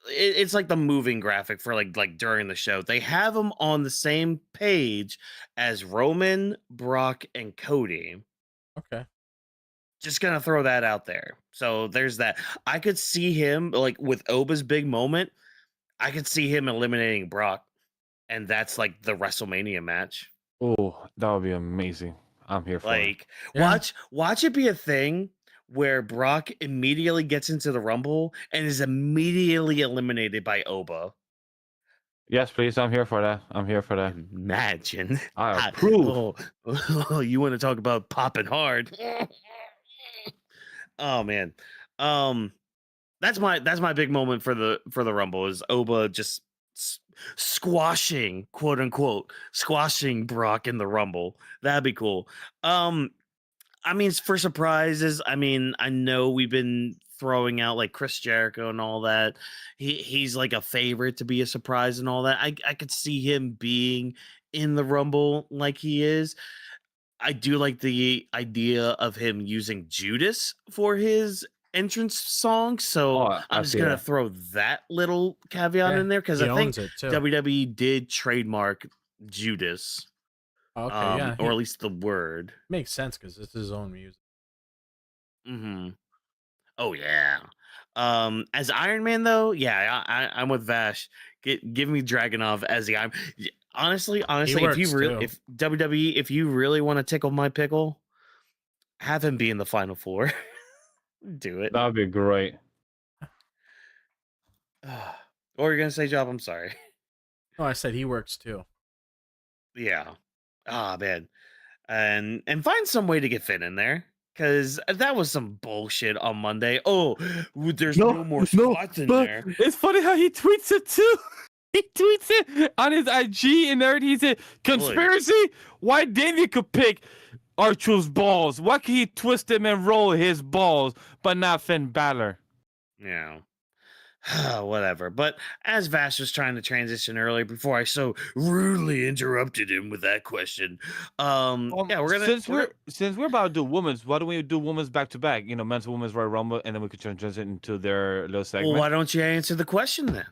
Speaker 2: it's like the moving graphic for like during the show. They have him on the same page as Roman, Brock, and Cody.
Speaker 4: Okay.
Speaker 2: Just gonna throw that out there. So there's that. I could see him like with Oba's big moment. I could see him eliminating Brock, and that's like the WrestleMania match.
Speaker 3: Oh, that would be amazing. I'm here for it.
Speaker 2: Watch it be a thing where Brock immediately gets into the Rumble and is immediately eliminated by Oba.
Speaker 3: Yes, please. I'm here for that.
Speaker 2: Imagine.
Speaker 3: I approve.
Speaker 2: You want to talk about popping hard? Oh man. Um, that's my big moment for the Rumble is Oba just s- squashing, quote unquote, squashing Brock in the Rumble. That'd be cool. Um, I mean, for surprises, I mean, I know we've been throwing out like Chris Jericho and all that. He's like a favorite to be a surprise and all that. I could see him being in the Rumble like he is. I do like the idea of him using Judas for his entrance song. So
Speaker 3: Oh, I
Speaker 2: I'm just
Speaker 3: see
Speaker 2: gonna
Speaker 3: that.
Speaker 2: throw that little caveat
Speaker 4: Yeah,
Speaker 2: in there because
Speaker 4: he
Speaker 2: I think
Speaker 4: owns it too.
Speaker 2: WWE did trademark Judas,
Speaker 4: Okay, yeah,
Speaker 2: or
Speaker 4: he
Speaker 2: at least the word.
Speaker 4: makes sense because it's his own music.
Speaker 2: Hmm. Oh yeah. As Iron Man though, yeah, I'm with Vash. Give me Dragunov as the Iron.
Speaker 4: He
Speaker 2: Honestly,
Speaker 4: works too.
Speaker 2: if WWE, if you really want to tickle my pickle, have him be in the final four. Do it.
Speaker 3: That'd be great.
Speaker 2: Or you're gonna say, Job? I'm sorry.
Speaker 4: No, I said he works too.
Speaker 2: Yeah. Ah, man. And find some way to get Finn in there. Cause that was some bullshit on Monday. Oh, there's no more
Speaker 3: No,
Speaker 2: spots in
Speaker 3: but
Speaker 2: there.
Speaker 3: it's funny how he tweets it too. He tweets it on his IG and everything. He said, "Conspiracy? Why David could pick Archer's balls? Why can he twist him and roll his balls, but not Finn Balor?"
Speaker 2: Yeah. Whatever. But as Vash was trying to transition earlier before I so rudely interrupted him with that question. Yeah,
Speaker 3: Since we're about to do women's, why don't we do women's back to back? You know, men's and women's Royal Rumble, and then we could transition into their little
Speaker 2: well,
Speaker 3: segment.
Speaker 2: why don't you answer the question then?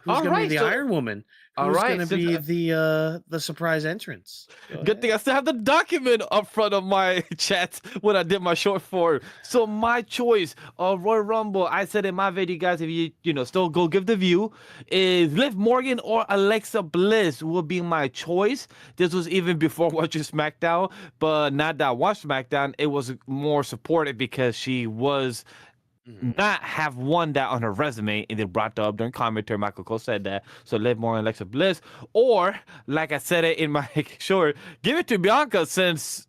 Speaker 2: Who's
Speaker 3: All
Speaker 2: gonna be
Speaker 3: right,
Speaker 2: the
Speaker 3: so
Speaker 2: Iron Woman?
Speaker 3: all
Speaker 2: Who's
Speaker 3: right,
Speaker 2: gonna
Speaker 3: since
Speaker 2: be the surprise entrance? Go
Speaker 3: good thing I
Speaker 2: ahead.
Speaker 3: still have the document up front of my chat when I did my short form. So my choice of Royal Rumble, I said in my video, guys, if you know still go give the view, is Liv Morgan or Alexa Bliss will be my choice. This was even before watching SmackDown, but not that I watched SmackDown, it was more supported because she was
Speaker 2: Mhm.
Speaker 3: not have won that on her resume and then brought that up during commentary. Michael Cole said that. So Liv Morgan and Alexa Bliss. Or, like I said it in my short, give it to Bianca since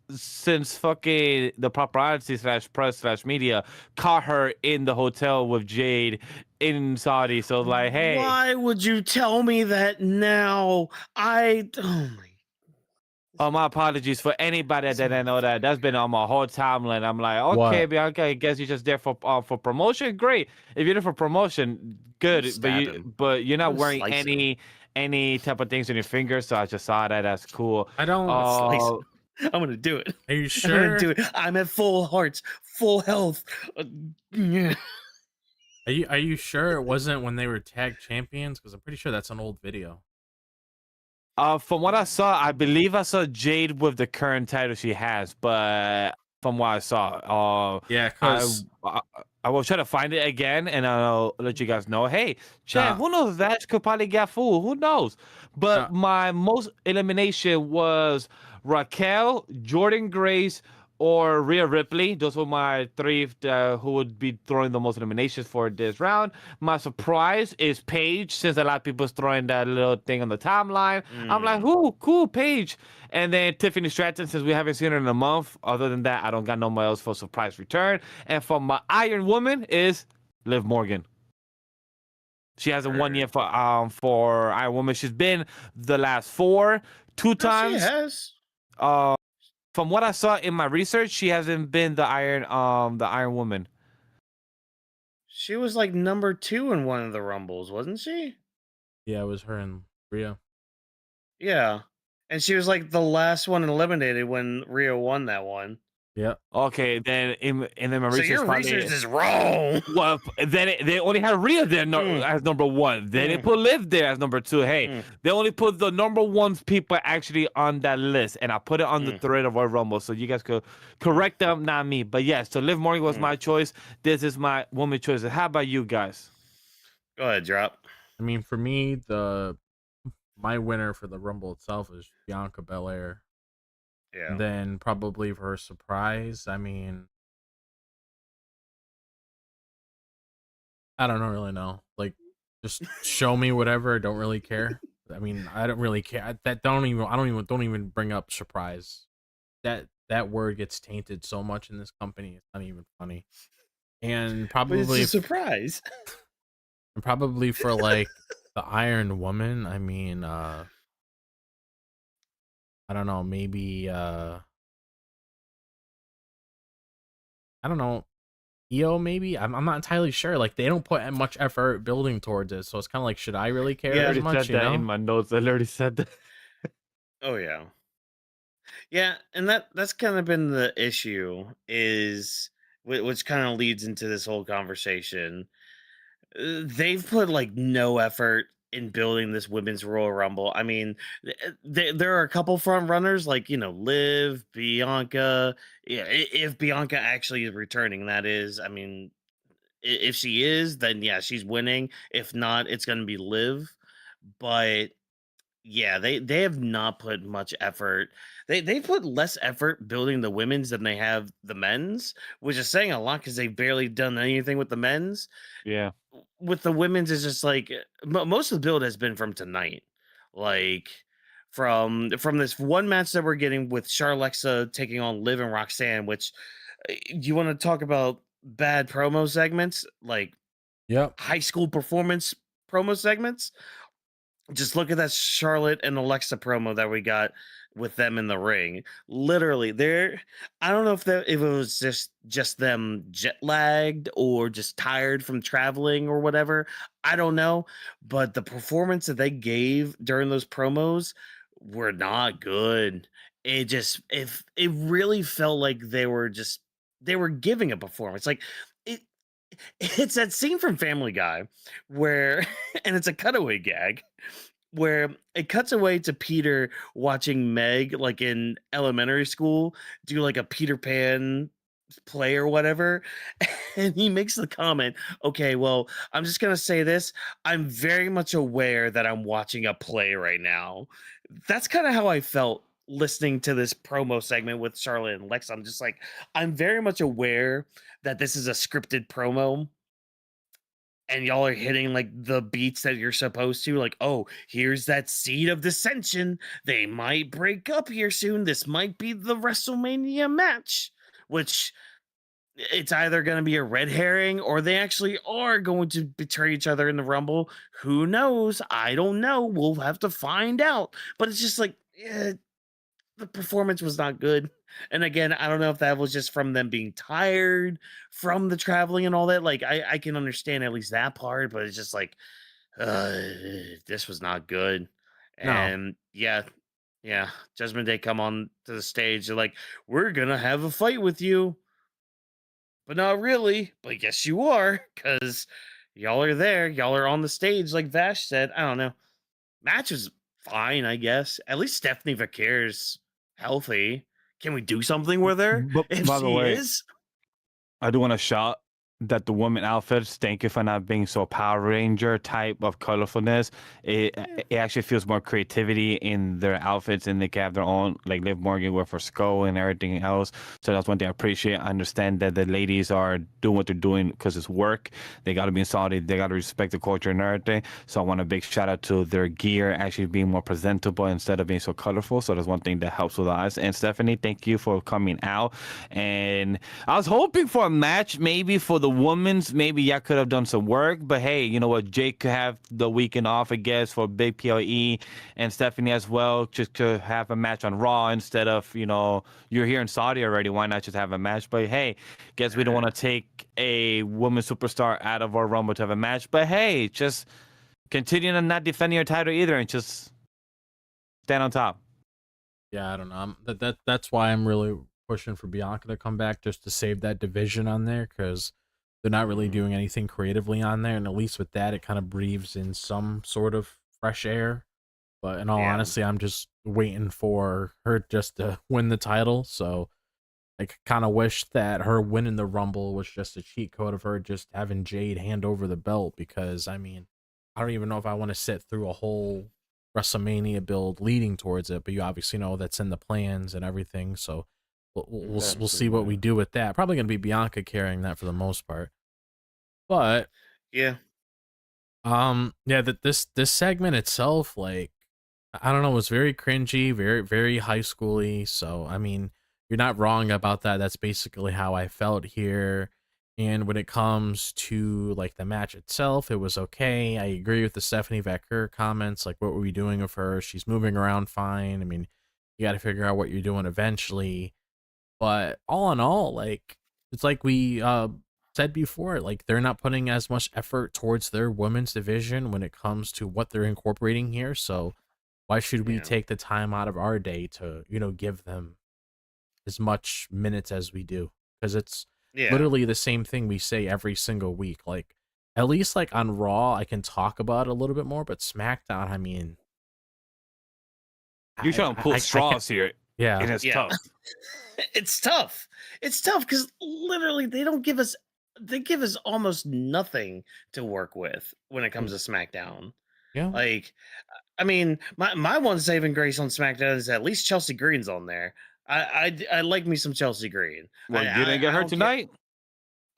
Speaker 3: fucking the paparazzi / press / media caught her in the hotel with Jade in Saudi. So like, hey.
Speaker 2: Why would you tell me that now? Oh my.
Speaker 3: Oh, my apologies for anybody that didn't know that. That's been on my whole timeline. I'm like, okay,
Speaker 4: What?
Speaker 3: Bianca, I guess you're just there for promotion. Great. If you're there for promotion, good.
Speaker 2: Stab him.
Speaker 3: But you're
Speaker 2: I'm
Speaker 3: not
Speaker 2: gonna
Speaker 3: wearing
Speaker 2: slice him.
Speaker 3: any type of things on your fingers. So I just saw that. That's cool.
Speaker 4: I don't.
Speaker 2: I'm gonna slice him. I'm gonna do it.
Speaker 4: Are you
Speaker 2: I'm gonna
Speaker 4: sure?
Speaker 2: do it. I'm at full hearts, full health. Yeah.
Speaker 4: Are you sure it wasn't when they were tag champions? Because I'm pretty sure that's an old video.
Speaker 3: From what I saw, I believe I saw Jade with the current title she has, but from what I saw,
Speaker 4: Yeah,
Speaker 3: I
Speaker 4: because
Speaker 3: I will try to find it again, and I'll let you guys know. Hey, Chad,
Speaker 4: nah,
Speaker 3: who knows? That could probably get fooled. Who knows? But my most elimination was Raquel, Jordan Grace, or Rhea Ripley. Those were my three who would be throwing the most eliminations for this round. My surprise is Paige, since a lot of people's throwing that little thing on the timeline. I'm like, who? Cool, Paige. And then Tiffany Stratton, since we haven't seen her in a month. Other than that, I don't got no one else for surprise return. And for my Iron Woman is Liv Morgan. She hasn't won yet for Iron Woman. She's been the last two
Speaker 2: No,
Speaker 3: times.
Speaker 2: she has.
Speaker 3: From what I saw in my research, she hasn't been the Iron Woman.
Speaker 2: She was like number 2 in one of the Rumbles, wasn't she?
Speaker 4: yeah, it was her and Rhea.
Speaker 2: Yeah. And she was like the last one eliminated when Rio won that one.
Speaker 4: Yeah.
Speaker 3: Okay, then and then my
Speaker 2: So
Speaker 3: research
Speaker 2: your
Speaker 3: probably,
Speaker 2: research is wrong.
Speaker 3: well, then they only had Rhea there as number one. Then they put Liv there as number two. Hey, they only put the number one people actually on that list, and I put it on the thread of Royal Rumble, so you guys could correct them, not me. But yes, so Liv Morgan was my choice. This is my woman choice. How about you guys?
Speaker 2: Go ahead, drop.
Speaker 4: I mean, for me, my winner for the Rumble itself is Bianca Belair.
Speaker 2: Yeah.
Speaker 4: And then probably for her surprise, I mean, I don't really know. Like, just show me whatever. I don't really care. I mean, I don't really care. I don't even bring up surprise. That word gets tainted so much in this company. It's not even funny. And
Speaker 2: But it's
Speaker 4: probably
Speaker 2: a surprise.
Speaker 4: for like the Iron Woman, I mean, I don't know, maybe I don't know, Io maybe. I'm not entirely sure. Like they don't put much effort building towards it, so it's kind of like, should I really care
Speaker 3: I
Speaker 2: Yeah.
Speaker 4: as
Speaker 3: already
Speaker 4: much?
Speaker 3: said
Speaker 4: You
Speaker 3: that in
Speaker 4: know?
Speaker 3: my notes. I already said that.
Speaker 2: Oh yeah. Yeah, and that's kind of been the issue is which kind of leads into this whole conversation. They've put like no effort in building this women's Royal Rumble. I mean, there are a couple front runners like, Liv, Bianca. Yeah, if Bianca actually is returning, that is. I mean, if she is, then yeah, she's winning. If not, it's going to be Liv. But yeah, they have not put much effort. They put less effort building the women's than they have the men's, which is saying a lot because they've barely done anything with the men's.
Speaker 3: Yeah.
Speaker 2: With the women's, is just like most of the build has been from tonight, like from this one match that we're getting with Charlexa taking on Liv and Roxanne. Which you want to talk about bad promo segments, like
Speaker 4: Yep.
Speaker 2: high school performance promo segments? Just look at that Charlotte and Alexa promo that we got with them in the ring. Literally, I don't know if it was just them jet lagged or just tired from traveling or whatever. I don't know, but the performance that they gave during those promos were not good. If it really felt like they were giving a performance. Like it it's that scene from Family Guy where and it's a cutaway gag where it cuts away to Peter watching Meg like in elementary school do like a Peter Pan play or whatever. And he makes the comment, okay, well, I'm just going to say this. I'm very much aware that I'm watching a play right now. That's kind of how I felt listening to this promo segment with Charlotte and Lex. I'm just like, I'm very much aware that this is a scripted promo and y'all are hitting like the beats that you're supposed to, like, oh, here's that seed of dissension. They might break up here soon. This might be the WrestleMania match, which it's either going to be a red herring or they actually are going to betray each other in the Rumble. Who knows? I don't know. We'll have to find out. But it's just like, the performance was not good. And again, I don't know if that was just from them being tired from the traveling and all that. Like, I can understand at least that part, but it's just like, uh, this was not good.
Speaker 4: No.
Speaker 2: And yeah, Judgment Day come on to the stage. They're like, we're gonna have a fight with you, but not really. But yes, you are, because y'all are there. Y'all are on the stage, like Vash said. I don't know. Match was fine, I guess. At least Stephanie Vaquer's healthy. Can we do something with her
Speaker 3: But
Speaker 2: if
Speaker 3: by the
Speaker 2: she
Speaker 3: way,
Speaker 2: is?
Speaker 3: I do want to shout that the women outfits, thank you for not being so Power Ranger type of colorfulness. It actually feels more creativity in their outfits, and they can have their own, like Liv Morgan with her skull and everything else. So that's one thing I appreciate. I understand that the ladies are doing what they're doing because it's work. They got to be in Saudi. They got to respect the culture and everything. So I want a big shout out to their gear actually being more presentable instead of being so colorful. So that's one thing that helps with the eyes. And Stephanie, thank you for coming out. And I was hoping for a match maybe for the women's. Maybe y'all could have done some work, but hey, you know what? Jake could have the weekend off, I guess, for big PLE, and Stephanie as well, just to have a match on Raw instead of, you're here in Saudi already. Why not just have a match? But hey, guess we don't want to take a woman superstar out of our Rumble to have a match. But hey, just continue to not defending your title either and just stand on top.
Speaker 4: Yeah, I don't know. That's why I'm really pushing for Bianca to come back, just to save that division on there, because they're not really doing anything creatively on there, and at least with that, it kind of breathes in some sort of fresh air. But in all
Speaker 2: Yeah.
Speaker 4: honesty, I'm just waiting for her just to win the title. So I kind of wish that her winning the Rumble was just a cheat code of her just having Jade hand over the belt, because I mean, I don't even know if I want to sit through a whole WrestleMania build leading towards it, but you obviously know that's in the plans and everything. So we'll see what we do with that. Probably going to be Bianca carrying that for the most part. But
Speaker 2: Yeah.
Speaker 4: yeah, this segment itself, like, I don't know, was very cringy, very high schooly. So I mean, you're not wrong about that. That's basically how I felt here. And when it comes to like the match itself, it was okay. I agree with the Stephanie Vaquer comments. Like, what were we doing with her? She's moving around fine. I mean, you got to figure out what you're doing eventually. But all in all, like, it's like we said before, like they're not putting as much effort towards their women's division when it comes to what they're incorporating here. So why should we
Speaker 2: Yeah.
Speaker 4: take the time out of our day to, give them as much minutes as we do? Because it's
Speaker 2: Yeah.
Speaker 4: literally the same thing we say every single week. Like, at least like on Raw, I can talk about it a little bit more, but SmackDown, I mean,
Speaker 3: You're trying to pull
Speaker 4: I
Speaker 3: straws here, and
Speaker 4: yeah,
Speaker 3: it's
Speaker 2: Yeah.
Speaker 3: tough.
Speaker 2: It's tough. It's tough because literally they give us almost nothing to work with when it comes to SmackDown.
Speaker 4: yeah.
Speaker 2: Like, I mean, my one saving grace on SmackDown is at least Chelsea Green's on there. I like me some Chelsea Green.
Speaker 3: Well,
Speaker 2: I-
Speaker 3: you didn't
Speaker 2: I-
Speaker 3: get
Speaker 2: I
Speaker 3: hurt
Speaker 2: don't care-
Speaker 3: tonight.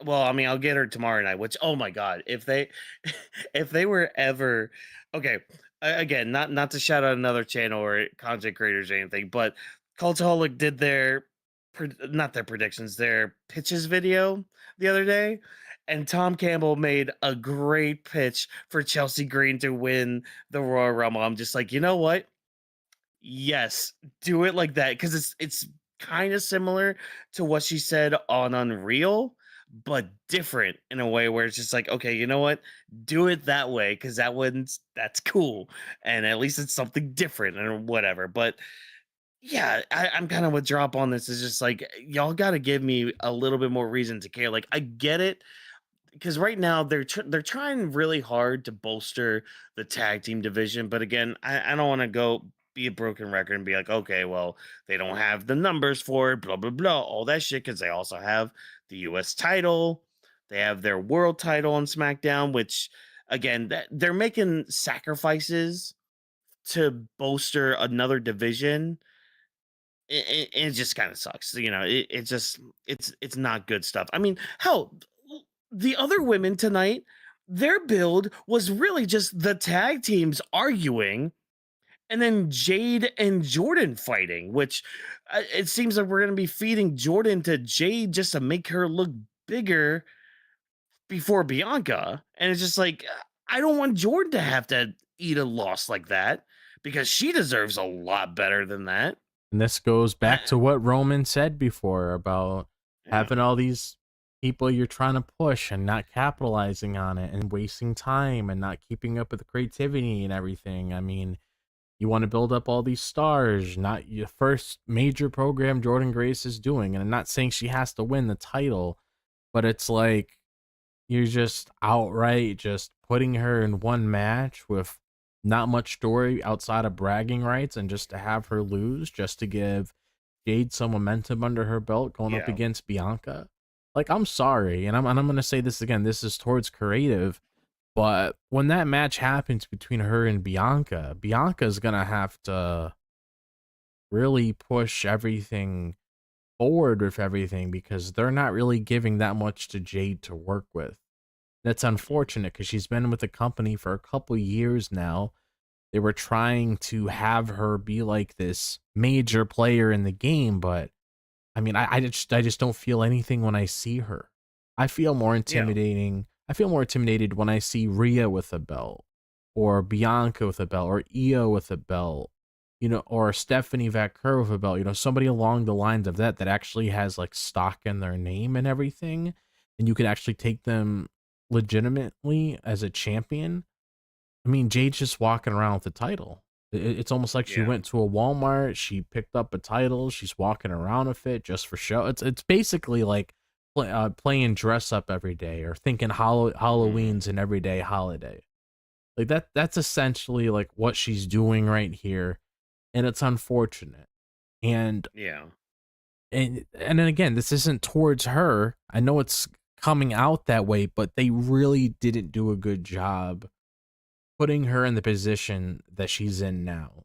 Speaker 2: Well, I mean, I'll get her tomorrow night. Which, oh my god, if they, if they were ever, okay, again, not to shout out another channel or content creators or anything, but Cultaholic did their, not their predictions, their pitches video the other day, and Tom Campbell made a great pitch for Chelsea Green to win the Royal Rumble. I'm just like, you know what? Yes, do it like that because it's kind of similar to what she said on Unreal, but different in a way where it's just like, okay, you know what? Do it that way because that's cool, and at least it's something different or whatever. But yeah, I'm kind of with drop on this. Is just like y'all got to give me a little bit more reason to care. Like I get it because right now they're trying really hard to bolster the tag team division, but again, I don't want to go be a broken record and be like, okay, well, they don't have the numbers for it, blah blah blah, all that shit, because they also have the U.S. title, they have their world title on SmackDown, which again, they're making sacrifices to bolster another division. It just kind of sucks, it just it's not good stuff. I mean, hell, the other women tonight, their build was really just the tag teams arguing and then Jade and Jordan fighting, which it seems like we're going to be feeding Jordan to Jade just to make her look bigger before Bianca. And it's just like, I don't want Jordan to have to eat a loss like that because she deserves a lot better than that.
Speaker 4: And this goes back to what Roman said before about
Speaker 2: Yeah.
Speaker 4: having all these people you're trying to push and not capitalizing on it and wasting time and not keeping up with the creativity and everything. I mean, you want to build up all these stars, not your first major program Jordan Grace is doing. And I'm not saying she has to win the title, but it's like you're just outright just putting her in one match with not much story outside of bragging rights and just to have her lose just to give Jade some momentum under her belt going up
Speaker 2: Yeah.
Speaker 4: against Bianca. Like, I'm sorry, and I'm gonna say this again, this is towards creative, but when that match happens between her and Bianca's gonna have to really push everything forward with everything because they're not really giving that much to Jade to work with. That's unfortunate because she's been with the company for a couple years now. They were trying to have her be like this major player in the game, but I mean, I just don't feel anything when I see her. I feel more intimidating. I feel more intimidated when I see Rhea with a belt, or Bianca with a belt, or Io with a belt, or Stephanie Vaquer with a belt. Somebody along the lines of that actually has like stock in their name and everything, and you can actually take them legitimately as a champion. I mean, Jade's just walking around with the title. It's almost like she
Speaker 2: Yeah.
Speaker 4: went to a Walmart, she picked up a title, she's walking around with it just for show. It's basically like playing dress up every day or thinking Halloween's an everyday holiday. Like that's essentially like what she's doing right here, and it's unfortunate. And
Speaker 2: Yeah.
Speaker 4: and then again, this isn't towards her. I know it's coming out that way, but they really didn't do a good job putting her in the position that she's in now.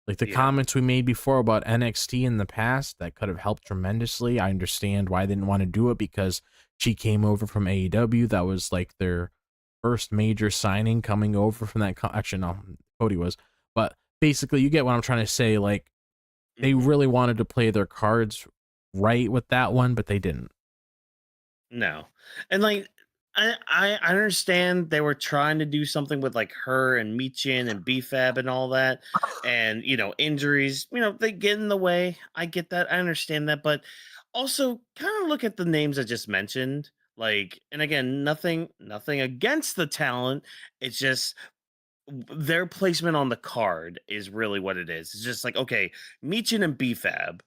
Speaker 4: Like the
Speaker 2: Yeah.
Speaker 4: comments we made before about NXT in the past, that could have helped tremendously. I understand why they didn't want to do it because she came over from AEW. That was like their first major signing coming over from that. Actually, no, Cody was. But basically, you get what I'm trying to say. Like, they really wanted to play their cards right with that one, but they didn't.
Speaker 2: No. And like I understand they were trying to do something with like her and Michin and BFAB and all that. And injuries, they get in the way. I get that. I understand that. But also kind of look at the names I just mentioned. Like, and again, nothing against the talent. It's just their placement on the card is really what it is. It's just like, okay, Michin and BFAB,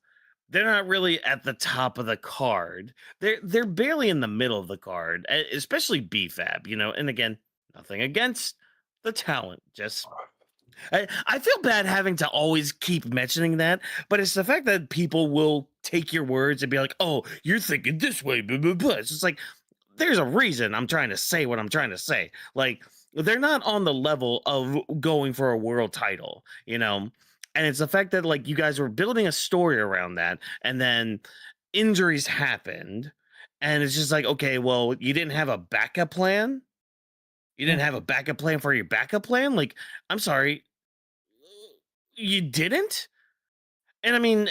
Speaker 2: they're not really at the top of the card. They're barely in the middle of the card, especially BFAB, and again, nothing against the talent. Just I feel bad having to always keep mentioning that, but it's the fact that people will take your words and be like, "Oh, you're thinking this way." Blah, blah, blah. It's just like there's a reason I'm trying to say what I'm trying to say. Like they're not on the level of going for a world title. And it's the fact that like you guys were building a story around that, and then injuries happened, and it's just like, okay, well, you didn't have a backup plan. You didn't have a backup plan for your backup plan. Like, I'm sorry, you didn't? And I mean,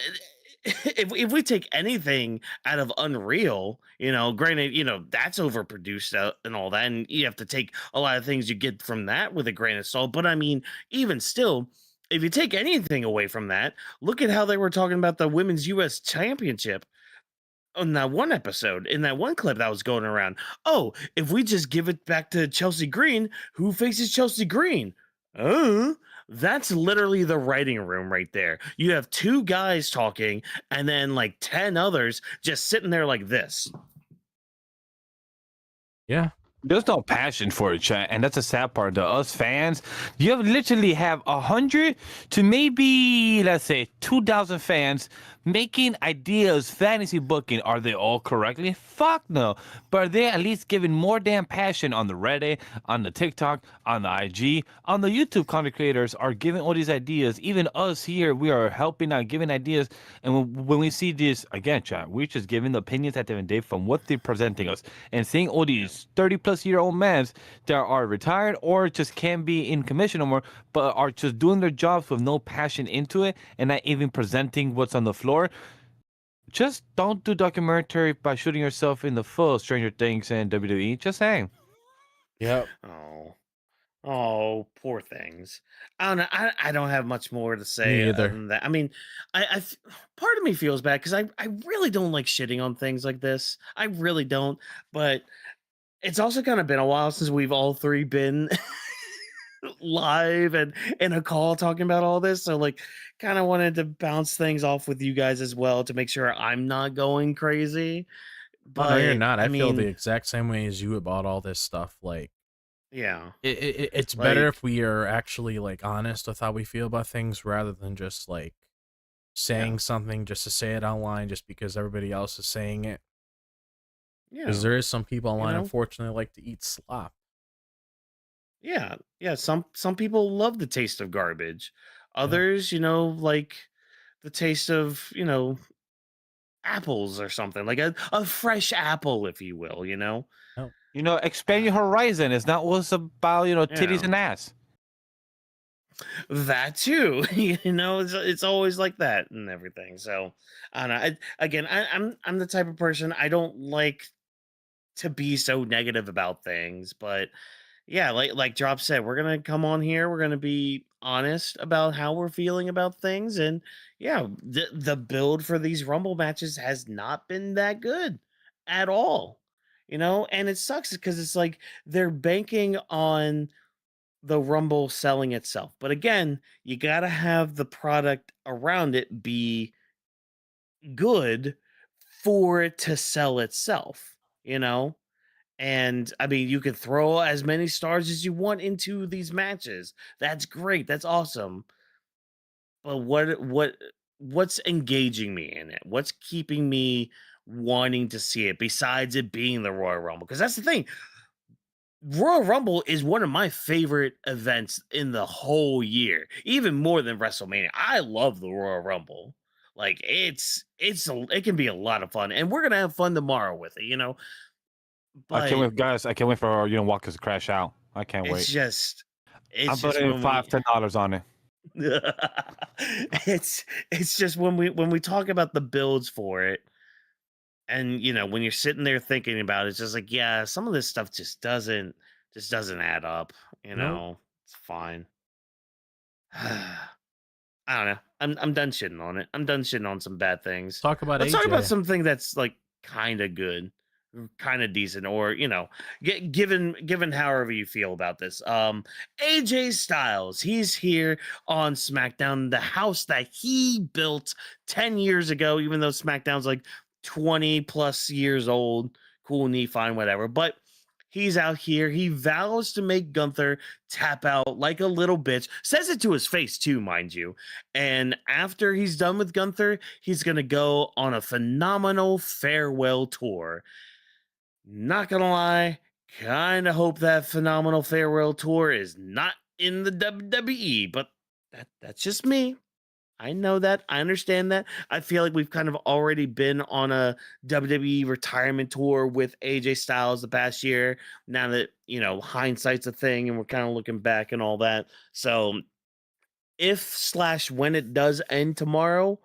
Speaker 2: if we take anything out of Unreal, granted, that's overproduced out and all that, and you have to take a lot of things you get from that with a grain of salt. But I mean, even still, if you take anything away from that, look at how they were talking about the Women's US Championship on that one episode, in that one clip that was going around. Oh, if we just give it back to Chelsea Green, who faces Chelsea Green? Oh, that's literally the writing room right there. You have two guys talking and then like 10 others just sitting there like this.
Speaker 4: Yeah.
Speaker 3: There's no passion for it, chat, and that's the sad part. To us fans, you literally have 100 to maybe, let's say, 2,000 fans making ideas, fantasy booking. Are they all correctly? Fuck no. But are they at least giving more damn passion on the Reddit, on the TikTok, on the IG, on the YouTube content creators are giving all these ideas. Even us here, we are helping out, giving ideas. And when we see this, again, chat, we're just giving the opinions at the end of the day from what they're presenting us. And seeing all these 30-plus-year-old men that are retired or just can't be in commission no more, but are just doing their jobs with no passion into it and not even presenting what's on the floor. Just don't do documentary by shooting yourself in the foot, Stranger Things and WWE. Just saying.
Speaker 4: Yep.
Speaker 2: Oh, poor things. I don't know. I don't have much more to say
Speaker 4: Me
Speaker 2: other
Speaker 4: either.
Speaker 2: than that. I mean, part of me feels bad because I really don't like shitting on things like this. I really don't. But it's also kind of been a while since we've all three been live and in a call talking about all this. So like kind of wanted to bounce things off with you guys as well to make sure I'm not going crazy.
Speaker 4: Oh no, you're
Speaker 2: But
Speaker 4: not.
Speaker 2: I
Speaker 4: I feel the
Speaker 2: mean,
Speaker 4: exact same way as you about all this stuff. Like,
Speaker 2: yeah.
Speaker 4: it's better
Speaker 2: Like,
Speaker 4: if we are actually like honest with how we feel about things rather than just like saying something just to say it online just because everybody else is saying it. Because
Speaker 2: yeah.
Speaker 4: there is some people online,
Speaker 2: know?
Speaker 4: unfortunately, like to eat slop.
Speaker 2: Yeah. Yeah. Some people love the taste of garbage.
Speaker 4: Yeah.
Speaker 2: Others, like the taste of, apples or something. Like a fresh apple, if you will,
Speaker 4: No.
Speaker 3: Expand your horizon. It's not what's about, titties
Speaker 2: Yeah.
Speaker 3: and ass.
Speaker 2: That too. It's always like that and everything. So I don't know. Again, I'm the type of person I don't like to be so negative about things, but yeah, like Drop said, we're gonna come on here. We're gonna be honest about how we're feeling about things, and yeah, the build for these Rumble matches has not been that good at all. And it sucks because it's like they're banking on the Rumble selling itself, but again, you gotta have the product around it be good for it to sell itself. And I mean, you can throw as many stars as you want into these matches. That's great. That's awesome. But what's engaging me in it? What's keeping me wanting to see it besides it being the Royal Rumble? Because that's the thing. Royal Rumble is one of my favorite events in the whole year, even more than WrestleMania. I love the Royal Rumble. Like it can be a lot of fun, and we're gonna have fun tomorrow with it.
Speaker 3: I can't
Speaker 2: But
Speaker 3: wait, guys. I can't wait for Walkers to crash out. I can't
Speaker 2: it's
Speaker 3: wait.
Speaker 2: just
Speaker 3: I'm
Speaker 2: it's just
Speaker 3: putting
Speaker 2: when we
Speaker 3: $5-10 on it.
Speaker 2: it's just when we talk about the builds for it, And when you're sitting there thinking about it, it's just like, yeah, some of this stuff just doesn't add up.
Speaker 4: Nope.
Speaker 2: It's fine. I don't know. I'm done shitting on it. I'm done shitting on some bad things.
Speaker 4: Talk about
Speaker 2: Let's talk about
Speaker 4: AJ.
Speaker 2: something that's like kind of good, kind of decent, or given however you feel about this. AJ Styles, he's here on SmackDown, the house that he built 10 years ago, even though SmackDown's like 20 plus years old. Cool, neat, fine, whatever. But he's out here. He vows to make Gunther tap out like a little bitch. Says it to his face, too, mind you. And after he's done with Gunther, he's going to go on a phenomenal farewell tour. Not going to lie, kind of hope that phenomenal farewell tour is not in the WWE, but that's just me. I know that. I understand that. I feel like we've kind of already been on a WWE retirement tour with AJ Styles the past year. Now that, hindsight's a thing and we're kind of looking back and all that. So if/when it does end tomorrow,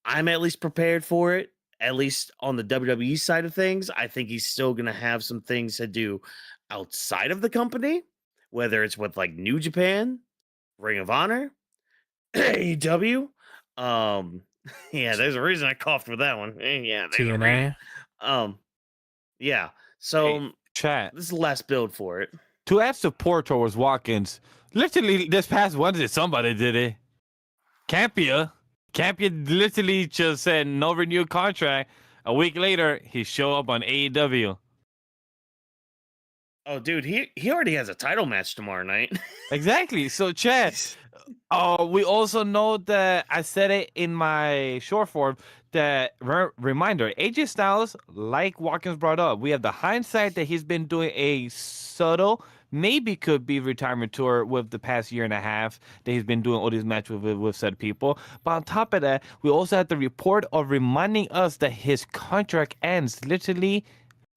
Speaker 2: I'm at least prepared for it, at least on the WWE side of things. I think he's still going to have some things to do outside of the company, whether it's with like New Japan, Ring of Honor, AEW. Yeah, there's a reason I coughed for that one. Yeah, there's a reason.
Speaker 4: TNA.
Speaker 2: Yeah.
Speaker 3: Hey,
Speaker 2: So
Speaker 3: chat.
Speaker 2: this is the last build for it.
Speaker 3: To add support towards Watkins, literally this past Wednesday, somebody did it. Campia literally just said no renewed contract. A week later, he showed up on AEW.
Speaker 2: Oh, dude, he already has a title match tomorrow night.
Speaker 3: Exactly. So, chat. We also know that I said it in my short form. That reminder: AJ Styles, like Watkins brought up, we have the hindsight that he's been doing a subtle, maybe could be retirement tour with the past year and a half that he's been doing all these matches with said people. But on top of that, we also have the report of reminding us that his contract ends literally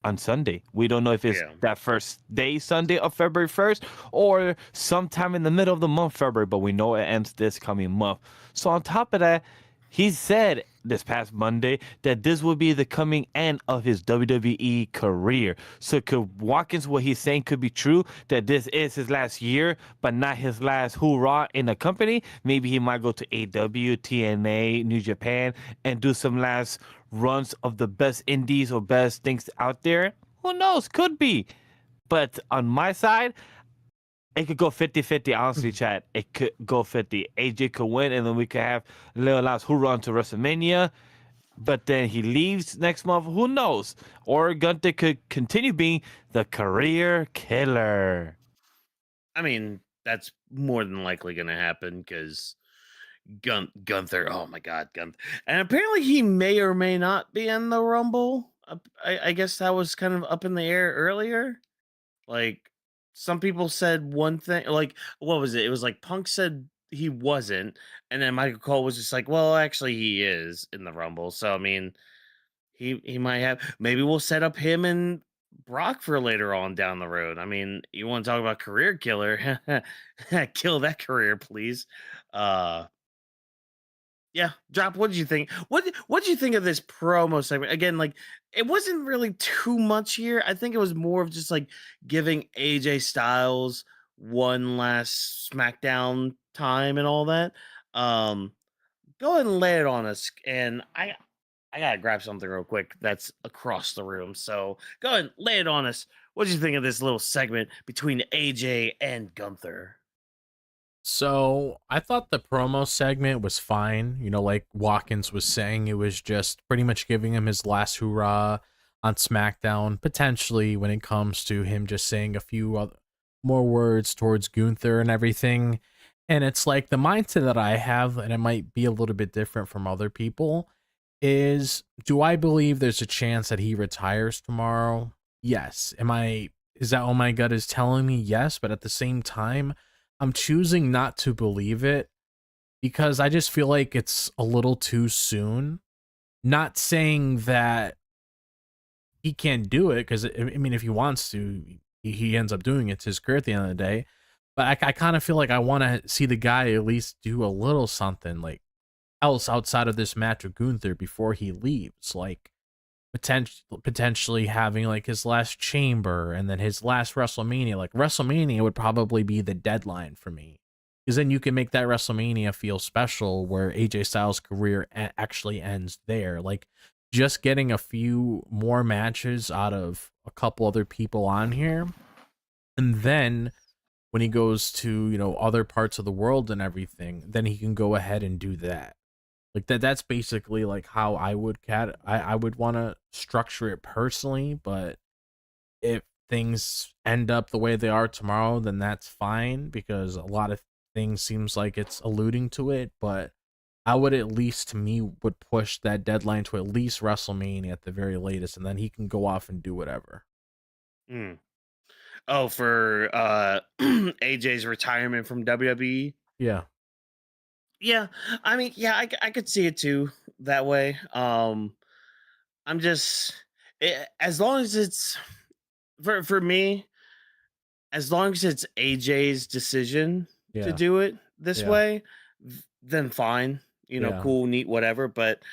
Speaker 3: on Sunday. We don't know if it's that first day, Sunday of February 1st, or sometime in the middle of the month, February, but we know it ends this coming month. So on top of that, he said this past Monday that this will be the coming end of his WWE career. So could Watkins, what he's saying could be true, that this is his last year, but not his last hoorah in the company. Maybe he might go to AEW, TNA, New Japan, and do some last runs of the best indies or best things out there. Who knows? Could be. But on my side, it could go 50-50, honestly, chat. It could go 50. AJ could win, and then we could have Lil Nas who run to WrestleMania. But then he leaves next month. Who knows? Or Gunther could continue being the career killer.
Speaker 2: I mean, that's more than likely going to happen because Gunther, oh my God, Gunther. And apparently he may or may not be in the Rumble. I guess that was kind of up in the air earlier. Like, some people said one thing, like, what was it? It was like Punk said he wasn't, and then Michael Cole was just like, well, actually he is in the Rumble. So I mean, he might have, maybe we'll set up him and Brock for later on down the road. I mean, you want to talk about career killer? Kill that career, please. Yeah, Drop, what did you think? What did you think of this promo segment? Again, like, it wasn't really too much here. I think it was more of just like giving AJ Styles one last SmackDown time and all that. Go ahead and lay it on us. And I gotta grab something real quick that's across the room. So go ahead and lay it on us. What did you think of this little segment between AJ and Gunther?
Speaker 4: So I thought the promo segment was fine. Like Watkins was saying, it was just pretty much giving him his last hoorah on SmackDown, potentially when it comes to him just saying a few more words towards Gunther and everything. And it's like the mindset that I have, and it might be a little bit different from other people, is do I believe there's a chance that he retires tomorrow? Yes. Is that what my gut is telling me? Yes. But at the same time, I'm choosing not to believe it because I just feel like it's a little too soon. Not saying that he can't do it, because I mean, if he wants to, he ends up doing it. It's his career at the end of the day. But I kind of feel like I want to see the guy at least do a little something like else outside of this match with Gunther before he leaves. Like, potentially having like his last chamber and then his last WrestleMania. Like WrestleMania would probably be the deadline for me, because then you can make that WrestleMania feel special, where AJ Styles' career actually ends there. Like just getting a few more matches out of a couple other people on here, and then when he goes to, you know, other parts of the world and everything, then he can go ahead and do that. Like that's basically like how I would I would want to structure it personally. But if things end up the way they are tomorrow, then that's fine, because a lot of things seems like it's alluding to it. But I would, at least to me, would push that deadline to at least WrestleMania at the very latest, and then he can go off and do whatever.
Speaker 2: Mm. Oh, for AJ's retirement from WWE.
Speaker 4: Yeah.
Speaker 2: Yeah, I mean, yeah, I could see it too that way. I'm just as long as it's for me, as long as it's AJ's decision to
Speaker 4: Yeah.
Speaker 2: do it this
Speaker 4: Yeah.
Speaker 2: way, then fine. You know,
Speaker 4: Yeah.
Speaker 2: cool, neat, whatever. But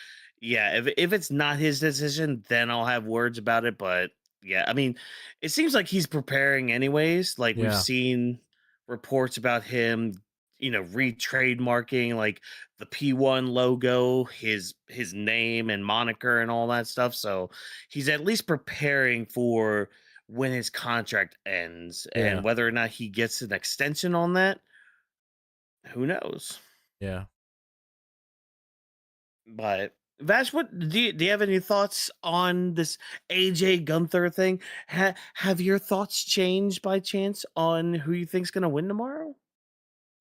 Speaker 2: yeah, if it's not his decision, then I'll have words about it. But yeah, I mean, it seems like he's preparing anyways. Like we've
Speaker 4: Yeah.
Speaker 2: seen reports about him, you know, re-trademarking like the P1 logo, his name and moniker and all that stuff. So he's at least preparing for when his contract ends,
Speaker 4: Yeah.
Speaker 2: and whether or not he gets an extension on that, who knows?
Speaker 4: Yeah.
Speaker 2: But Vash, what do you have any thoughts on this AJ Gunther thing? Have your thoughts changed by chance on who you think's gonna win tomorrow?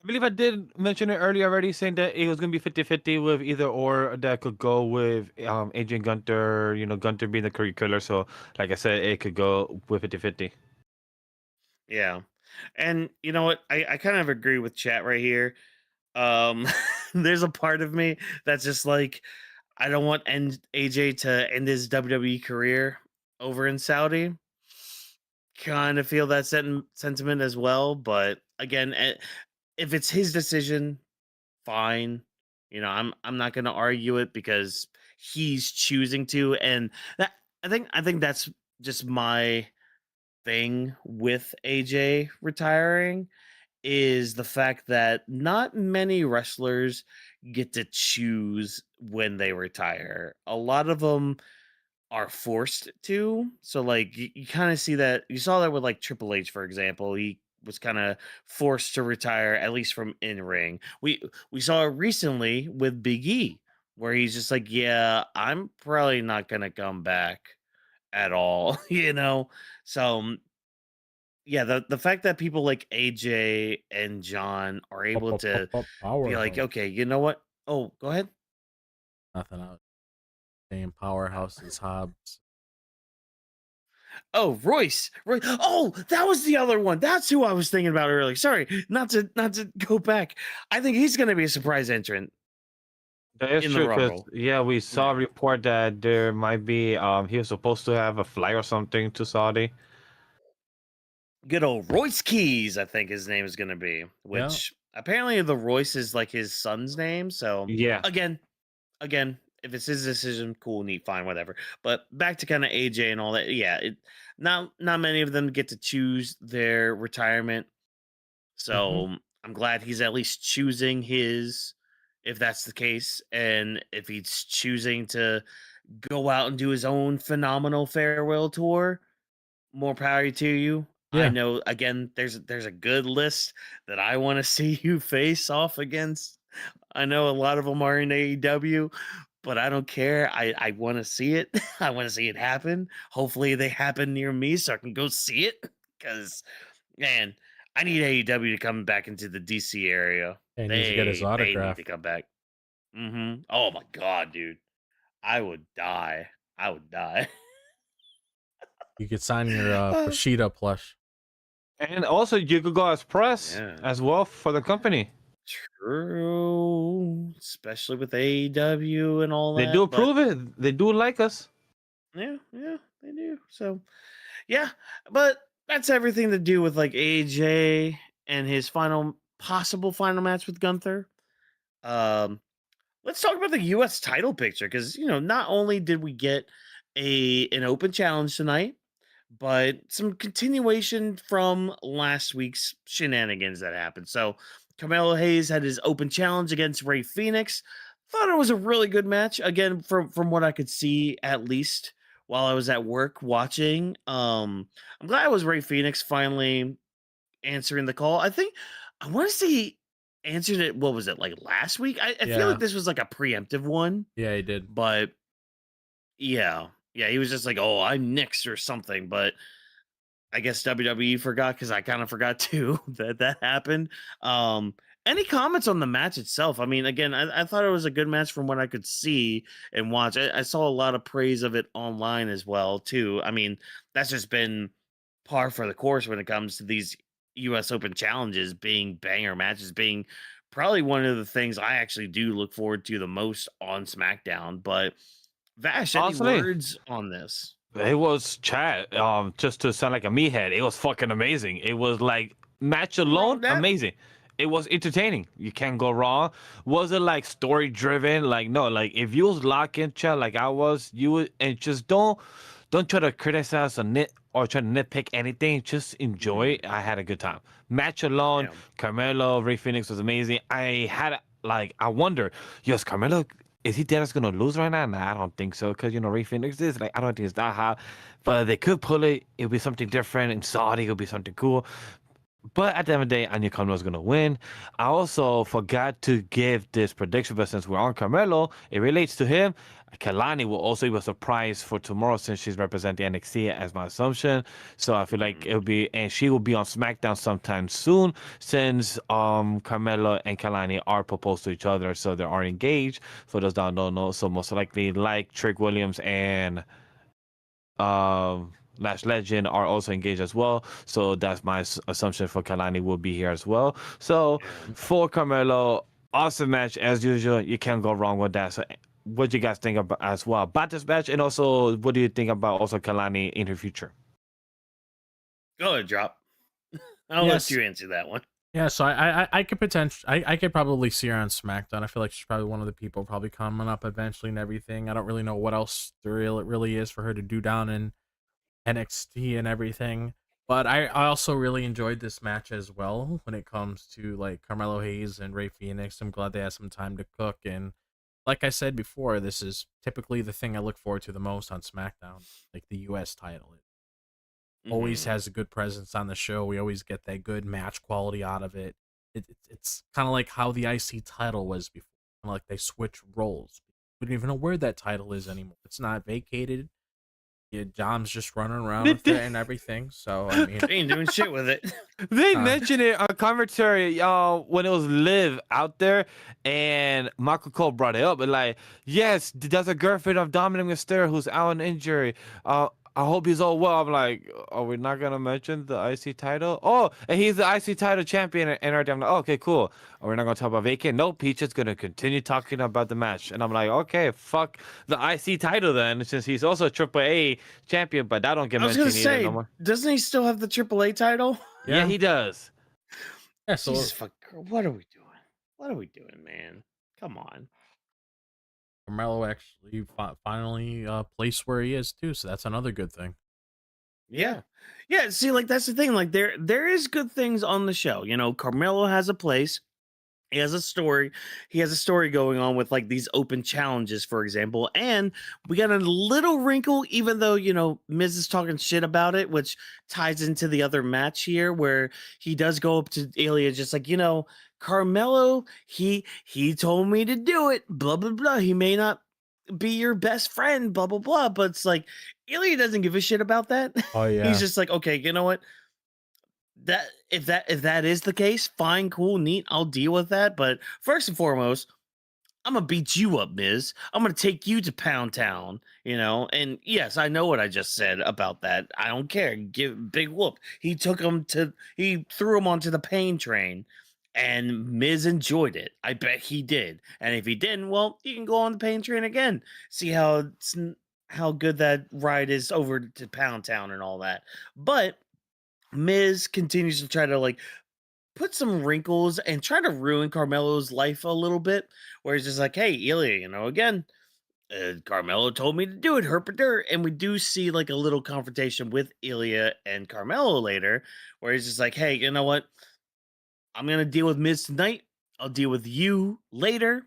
Speaker 3: I believe I did mention it earlier already, saying that it was going to be 50-50 with either or, that could go with Adrian Gunter, you know, Gunter being the career killer. So, like I said, it could go with 50-50.
Speaker 2: Yeah. And you know what? I kind of agree with chat right here. Um there's a part of me that's just like, I don't want AJ to end his WWE career over in Saudi. Kind of feel that sentiment as well, but again, if it's his decision, fine. You know, I'm not going to argue it because he's choosing to, and that I think that's just my thing with AJ retiring, is the fact that not many wrestlers get to choose when they retire. A lot of them are forced to. So like you kind of see that, you saw that with like Triple H, for example. He was kind of forced to retire, at least from in ring. We saw it recently with Big E, where he's just like, yeah, I'm probably not gonna come back at all, you know. So yeah, the fact that people like AJ and John are able to be like,
Speaker 4: Powerhouse.
Speaker 2: okay, you know what? Oh, go ahead.
Speaker 4: Nothing out. Saying powerhouse is Hobbs.
Speaker 2: Oh, Royce. Oh, that was the other one. That's who I was thinking about earlier. Sorry, not to go back. I think he's going to be a surprise entrant
Speaker 3: That is
Speaker 2: in the
Speaker 3: true, because
Speaker 2: Rumble.
Speaker 3: yeah, we saw a
Speaker 2: Yeah.
Speaker 3: report that there might be he was supposed to have a flight or something to Saudi.
Speaker 2: Good old Royce Keys, I think his name is going to be,
Speaker 4: Yeah.
Speaker 2: which apparently the Royce is like his son's name. So
Speaker 3: Yeah.
Speaker 2: again, if it's his decision, cool, neat, fine, whatever. But back to kind of AJ and all that. Yeah, not many of them get to choose their retirement.
Speaker 4: Mm-hmm.
Speaker 2: So I'm glad he's at least choosing his, if that's the case. And if he's choosing to go out and do his own phenomenal farewell tour, more power to you. I
Speaker 4: Yeah.
Speaker 2: know, again, there's a good list that I want to see you face off against. I know a lot of them are in AEW, but I don't care. I want to see it. I want to see it happen. Hopefully they happen near me so I can go see it, because man, I need AEW to come back into the DC area.
Speaker 4: He needs to get his
Speaker 2: They need
Speaker 4: autograph.
Speaker 2: to come back. Oh my god, dude. I would die. I would die.
Speaker 4: You could sign your
Speaker 2: Uh,
Speaker 4: Kushida plush.
Speaker 3: And also, you could go as press
Speaker 2: yeah.
Speaker 3: as well for the company.
Speaker 2: True. Especially with AEW and all
Speaker 3: They
Speaker 2: that.
Speaker 3: do
Speaker 2: But
Speaker 3: approve it. They do like us.
Speaker 2: yeah, they do. So yeah, but that's everything to do with like AJ and his possible final match with Gunther. Um, let's talk about the U.S. title picture, because not only did we get an open challenge tonight, but some continuation from last week's shenanigans that happened. So Carmelo Hayes had his open challenge against Ray Phoenix. Thought it was a really good match. Again, from what I could see, at least while I was at work watching. I'm glad it was Ray Phoenix finally answering the call. I think I want to say he answered it. What was it like last week? I feel
Speaker 4: Yeah.
Speaker 2: like this was like a preemptive one,
Speaker 4: Yeah, he did.
Speaker 2: but yeah, he was just like, "Oh, I'm next" or something. But I guess WWE forgot because I kind of forgot too that happened. Um, any comments on the match itself? I mean, again, I thought it was a good match from what I could see and watch. I saw a lot of praise of it online as well too. I mean, that's just been par for the course when it comes to these U.S. Open challenges being banger matches, being probably one of the things I actually do look forward to the most on SmackDown. But Vash, any
Speaker 3: Honestly,
Speaker 2: words on this?
Speaker 3: it was chat. Just to sound like a meathead, it was fucking amazing. It was like match
Speaker 2: Nothing wrong
Speaker 3: alone,
Speaker 2: with that.
Speaker 3: amazing. It was entertaining. You can't go wrong. Was it like story driven? Like no, like if you was locked in chat like I was, you would and just don't try to criticize or try to nitpick anything. Just enjoy it. I had a good time. Match alone,
Speaker 2: Yeah.
Speaker 3: Carmelo, Ray Phoenix was amazing. I wonder, yes, Carmelo, is he dead gonna lose right now? Nah, I don't think so. Cause Ray Phoenix is like I don't think it's that hot. But they could pull it. It'll be something different in Saudi. It'll be something cool. But at the end of the day, I knew Carmelo's going to win. I also forgot to give this prediction, but since we're on Carmelo, it relates to him. Kalani will also be a surprise for tomorrow since she's representing NXT as my assumption. So I feel like it'll be, and she will be on SmackDown sometime soon since Carmelo and Kalani are proposed to each other. So they are engaged for those that don't know. So most likely, like Trick Williams and Lash Legend are also engaged as well. So that's my assumption for Kalani will be here as well. So for Carmelo, awesome match as usual. You can't go wrong with that. So what do you guys think about as well about this match? And also, what do you think about also Kalani in her future?
Speaker 2: Go ahead, drop. I'll
Speaker 4: Yes.
Speaker 2: let you answer that one.
Speaker 4: Yeah, so I could I could probably see her on SmackDown. I feel like she's probably one of the people probably coming up eventually and everything. I don't really know what else it really is for her to do down in NXT and everything. But I also really enjoyed this match as well when it comes to like Carmelo Hayes and Ray Phoenix. I'm glad they had some time to cook, and like I said before, this is typically the thing I look forward to the most on SmackDown, like the US title. Always has a good presence on the show. We always get that good match quality out of it. It's kind of like how the IC title was before. Kinda like they switch roles. We don't even know where that title is anymore. It's not vacated. Yeah, John's just running around with it and everything. So I mean,
Speaker 2: They ain't doing shit with it.
Speaker 3: They mentioned it on commentary, when it was Liv out there, and Michael Cole brought it up. And like, yes, that's a girlfriend of Dominic Mysterio who's out on injury. I hope he's all well. I'm like, are we not gonna mention the IC title? Oh, and he's the IC title champion. And I'm like, oh, okay, cool. We're not gonna talk about vacant. No, Peach is gonna continue talking about the match. And I'm like, okay, fuck the IC title then, since he's also a AAA champion, but that don't get
Speaker 2: I was
Speaker 3: mentioned
Speaker 2: gonna
Speaker 3: either
Speaker 2: say,
Speaker 3: no more.
Speaker 2: doesn't he still have the AAA title?
Speaker 3: Yeah, he does.
Speaker 4: yeah. So
Speaker 2: Jesus fuck, what are we doing? What are we doing, man? Come on.
Speaker 4: Carmelo actually finally placed where he is too. So that's another good thing.
Speaker 2: Yeah. See, like that's the thing. Like there is good things on the show. Carmelo has a place. He has a story. He has a story going on with like these open challenges, for example. And we got a little wrinkle, even though, Miz is talking shit about it, which ties into the other match here where he does go up to Ilya just like, Carmelo, he told me to do it, blah, blah, blah. He may not be your best friend, blah, blah, blah. But it's like Ilya doesn't give a shit about that.
Speaker 4: Oh yeah.
Speaker 2: He's just like, okay, you know what? If that is the case, fine, cool, neat, I'll deal with that. But first and foremost, I'm gonna beat you up, Miz. I'm gonna take you to Pound Town, And yes, I know what I just said about that. I don't care. Give big whoop. He threw him onto the pain train, and Miz enjoyed it. I bet he did. And if he didn't, well, you can go on the pain train again. See how good that ride is over to Pound Town and all that. But Miz continues to try to like put some wrinkles and try to ruin Carmelo's life a little bit, where he's just like, hey, Ilya, again, Carmelo told me to do it, herpader. And we do see like a little confrontation with Ilya and Carmelo later, where he's just like, hey, you know what? I'm gonna deal with Miz tonight. I'll deal with you later.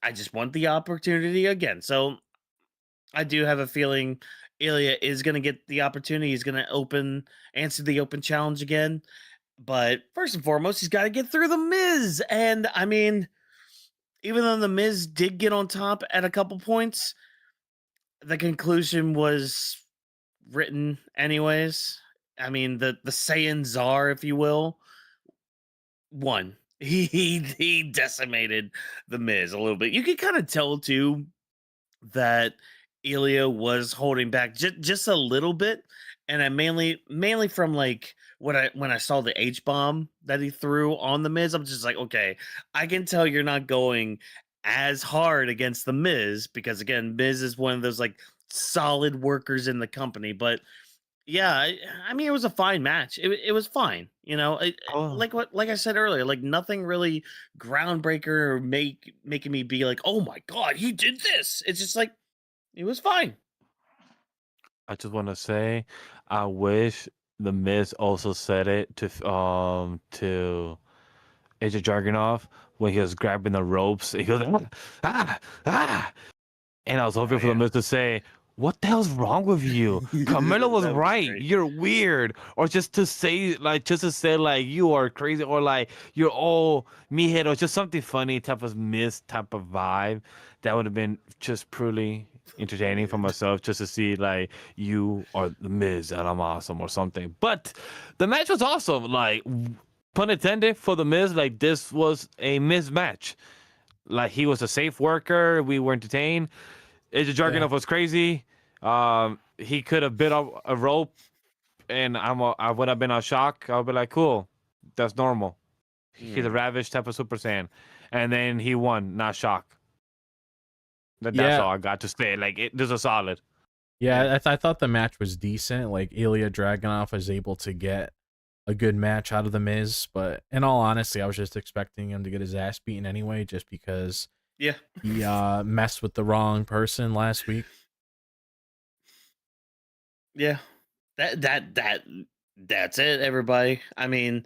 Speaker 2: I just want the opportunity again. So I do have a feeling Ilya is gonna get the opportunity. He's gonna answer the open challenge again. But first and foremost, he's got to get through the Miz. And I mean, even though the Miz did get on top at a couple points, the conclusion was written anyways. I mean, the Saiyan Czar, if you will, won. He decimated the Miz a little bit. You could kind of tell too that Ilya was holding back just a little bit, and I mainly from like when I saw the H bomb that he threw on the Miz, I'm just like, okay, I can tell you're not going as hard against the Miz because again, Miz is one of those like solid workers in the company, but yeah, I mean, it was a fine match. It was fine, you know.
Speaker 3: Oh,
Speaker 2: Like I said earlier, like nothing really groundbreaker or making me be like, oh my god, he did this. It's just like it was fine.
Speaker 3: I just want to say, I wish the Miz also said it to Ilja Dragunov when he was grabbing the ropes. He goes ah ah, and I was hoping for the Miz to say, "What the hell's wrong with you?" Carmelo was
Speaker 2: That
Speaker 3: right.
Speaker 2: great.
Speaker 3: You're weird, or just to say like you are crazy, or like you're all meathead, or just something funny type of Miz type of vibe. That would have been just truly entertaining for myself, just to see like you are the Miz and I'm awesome or something. But the match was awesome. Like pun intended for the Miz. Like this was a Miz match. Like he was a safe worker. We were entertained. Ilja Dragunov was crazy. He could have bit off a rope, and I would have been on shock. I would be like, cool, that's normal. He's a Ravish type of Super Saiyan, and then he won, not shock. That's all I got to say. Like this is solid.
Speaker 4: Yeah, I thought the match was decent. Like Ilya Dragunov was able to get a good match out of the Miz, but in all honesty, I was just expecting him to get his ass beaten anyway, just because
Speaker 2: Yeah.
Speaker 4: he messed with the wrong person last week.
Speaker 2: Yeah. That's it, everybody. I mean,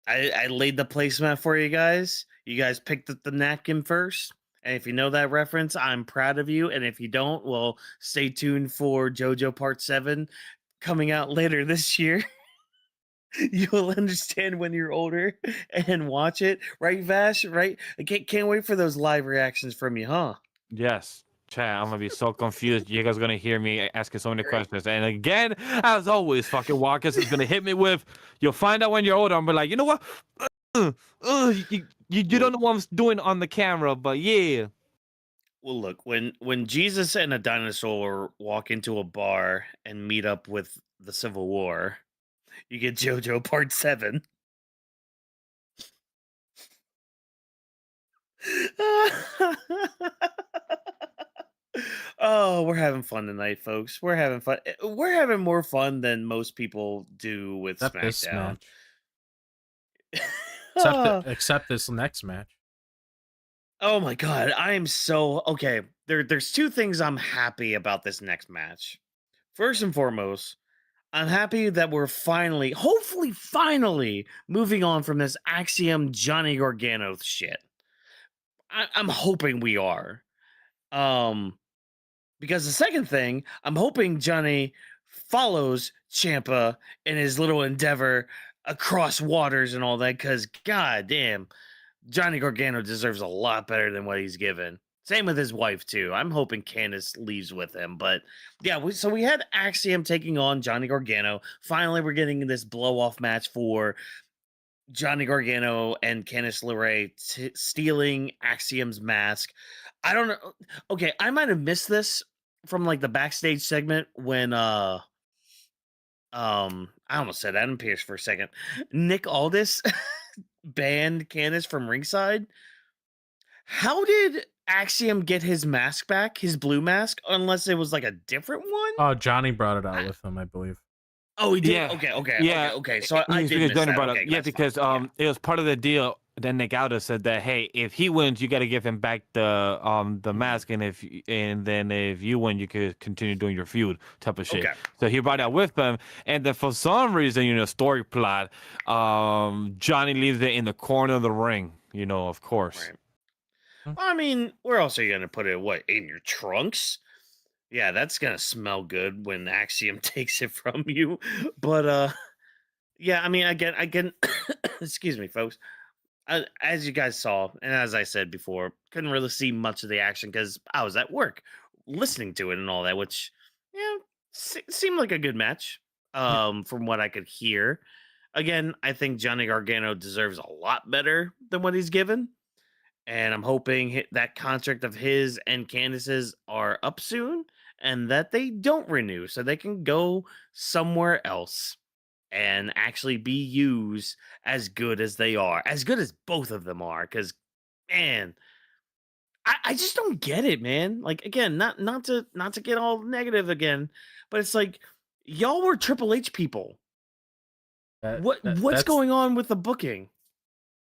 Speaker 2: I laid the placemat for you guys. You guys picked up the napkin first. And if you know that reference, I'm proud of you. And if you don't, well, stay tuned for JoJo Part 7 coming out later this year. You'll understand when you're older and watch it. Right, Vash? Right? I can't wait for those live reactions from you, huh?
Speaker 3: Yes. Chat, I'm gonna be so confused. You guys are gonna hear me asking so many questions. And again, as always, fucking Walkers is gonna hit me with, you'll find out when you're older. I'm be like, you know what? You don't know what I'm doing on the camera, but yeah.
Speaker 2: Well, look, when Jesus and a dinosaur walk into a bar and meet up with the Civil War, you get JoJo Part 7. Oh, we're having fun tonight, folks. We're having fun. We're having more fun than most people do with
Speaker 4: Except this
Speaker 2: SmackDown.
Speaker 4: match. Except this next match.
Speaker 2: Oh my god, I am so okay. There's two things I'm happy about this next match. First and foremost, I'm happy that we're finally, hopefully finally, moving on from this Axiom Johnny Gargano shit. I'm hoping we are. Because the second thing, I'm hoping Johnny follows Ciampa in his little endeavor across waters and all that, because god damn, Johnny Gargano deserves a lot better than what he's given. Same with his wife too. I'm hoping Candice leaves with him, but yeah. So we had Axiom taking on Johnny Gargano. Finally, we're getting this blow off match for Johnny Gargano and Candice LeRae stealing Axiom's mask. I don't know. Okay, I might have missed this from like the backstage segment when I almost said Adam Pearce for a second. Nick Aldis banned Candice from ringside. How did Axiom get his mask back, his blue mask, unless it was like a different one?
Speaker 4: Oh, Johnny brought it out with him, I believe.
Speaker 2: Oh, he did.
Speaker 3: Yeah.
Speaker 2: Okay.
Speaker 3: Yeah.
Speaker 2: Okay. So I did
Speaker 3: because
Speaker 2: miss
Speaker 3: Johnny
Speaker 2: that.
Speaker 3: brought
Speaker 2: Okay,
Speaker 3: up. Yeah,
Speaker 2: that's
Speaker 3: because
Speaker 2: fine.
Speaker 3: it was part of the deal. then Nick Aldis said that, hey, if he wins, you got to give him back the mask, and then if you win, you could continue doing your feud type of shit.
Speaker 2: Okay.
Speaker 3: So he brought that with him, and then for some reason, story plot, Johnny leaves it in the corner of the ring. Of course.
Speaker 2: Right. Well, I mean, where else are you gonna put it? What, in your trunks? Yeah, that's gonna smell good when Axiom takes it from you. But yeah, I mean, again, excuse me, folks. As you guys saw, and as I said before, couldn't really see much of the action because I was at work listening to it and all that, which seemed like a good match. From what I could hear. Again, I think Johnny Gargano deserves a lot better than what he's given. And I'm hoping that contract of his and Candace's are up soon and that they don't renew so they can go somewhere else and actually be used as good as they are, as good as both of them are. Because, man, I just don't get it, man. Like, again, not to get all negative again, but it's like y'all were Triple H people. What's
Speaker 4: that's
Speaker 2: going on with the booking?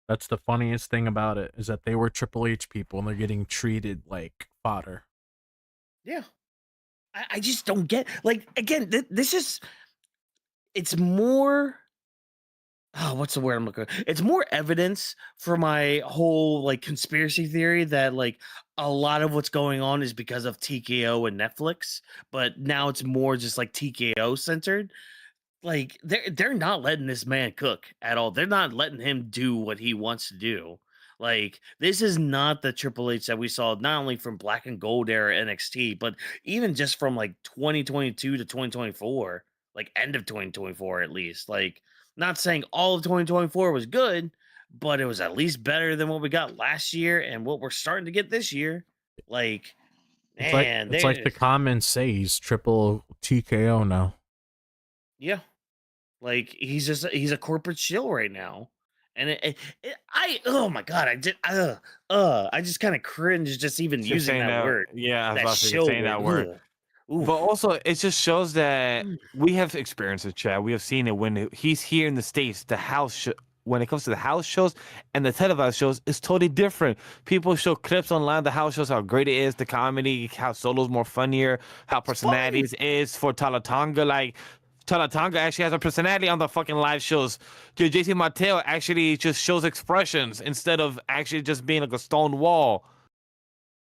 Speaker 4: That's the funniest thing about it, is that they were Triple H people and they're getting treated like fodder.
Speaker 2: Yeah. I just don't get, like, again, this is, it's more, oh, what's the word I'm looking for? It's more evidence for my whole, like, conspiracy theory that, like, a lot of what's going on is because of TKO and Netflix, but now it's more just like TKO centered. Like, they're not letting this man cook at all. They're not letting him do what he wants to do. Like, this is not the Triple H that we saw not only from Black and Gold era NXT, but even just from like 2022 to 2024, like end of 2024 at least. Like, not saying all of 2024 was good, but it was at least better than what we got last year and what we're starting to get this year. Like, man,
Speaker 4: It's like the comments say, he's triple TKO now.
Speaker 2: yeah. Like, he's a corporate shill right now. And oh my god, I just kind of cringe just even
Speaker 3: Just
Speaker 2: using
Speaker 3: saying
Speaker 2: that word.
Speaker 3: Yeah, I was
Speaker 2: That
Speaker 3: about to say
Speaker 2: shill
Speaker 3: saying that word.
Speaker 2: ugh. Oof.
Speaker 3: But also, it just shows that we have experienced it, Chad. We have seen it when he's here in the States. The when it comes to the house shows and the televised shows, it's totally different. People show clips online of the house shows, how great it is, the comedy, how Solo's more funnier, how personalities is for Talatonga. Like, Talatonga actually has a personality on the fucking live shows. Dude, JC Mateo actually just shows expressions instead of actually just being like a stone wall.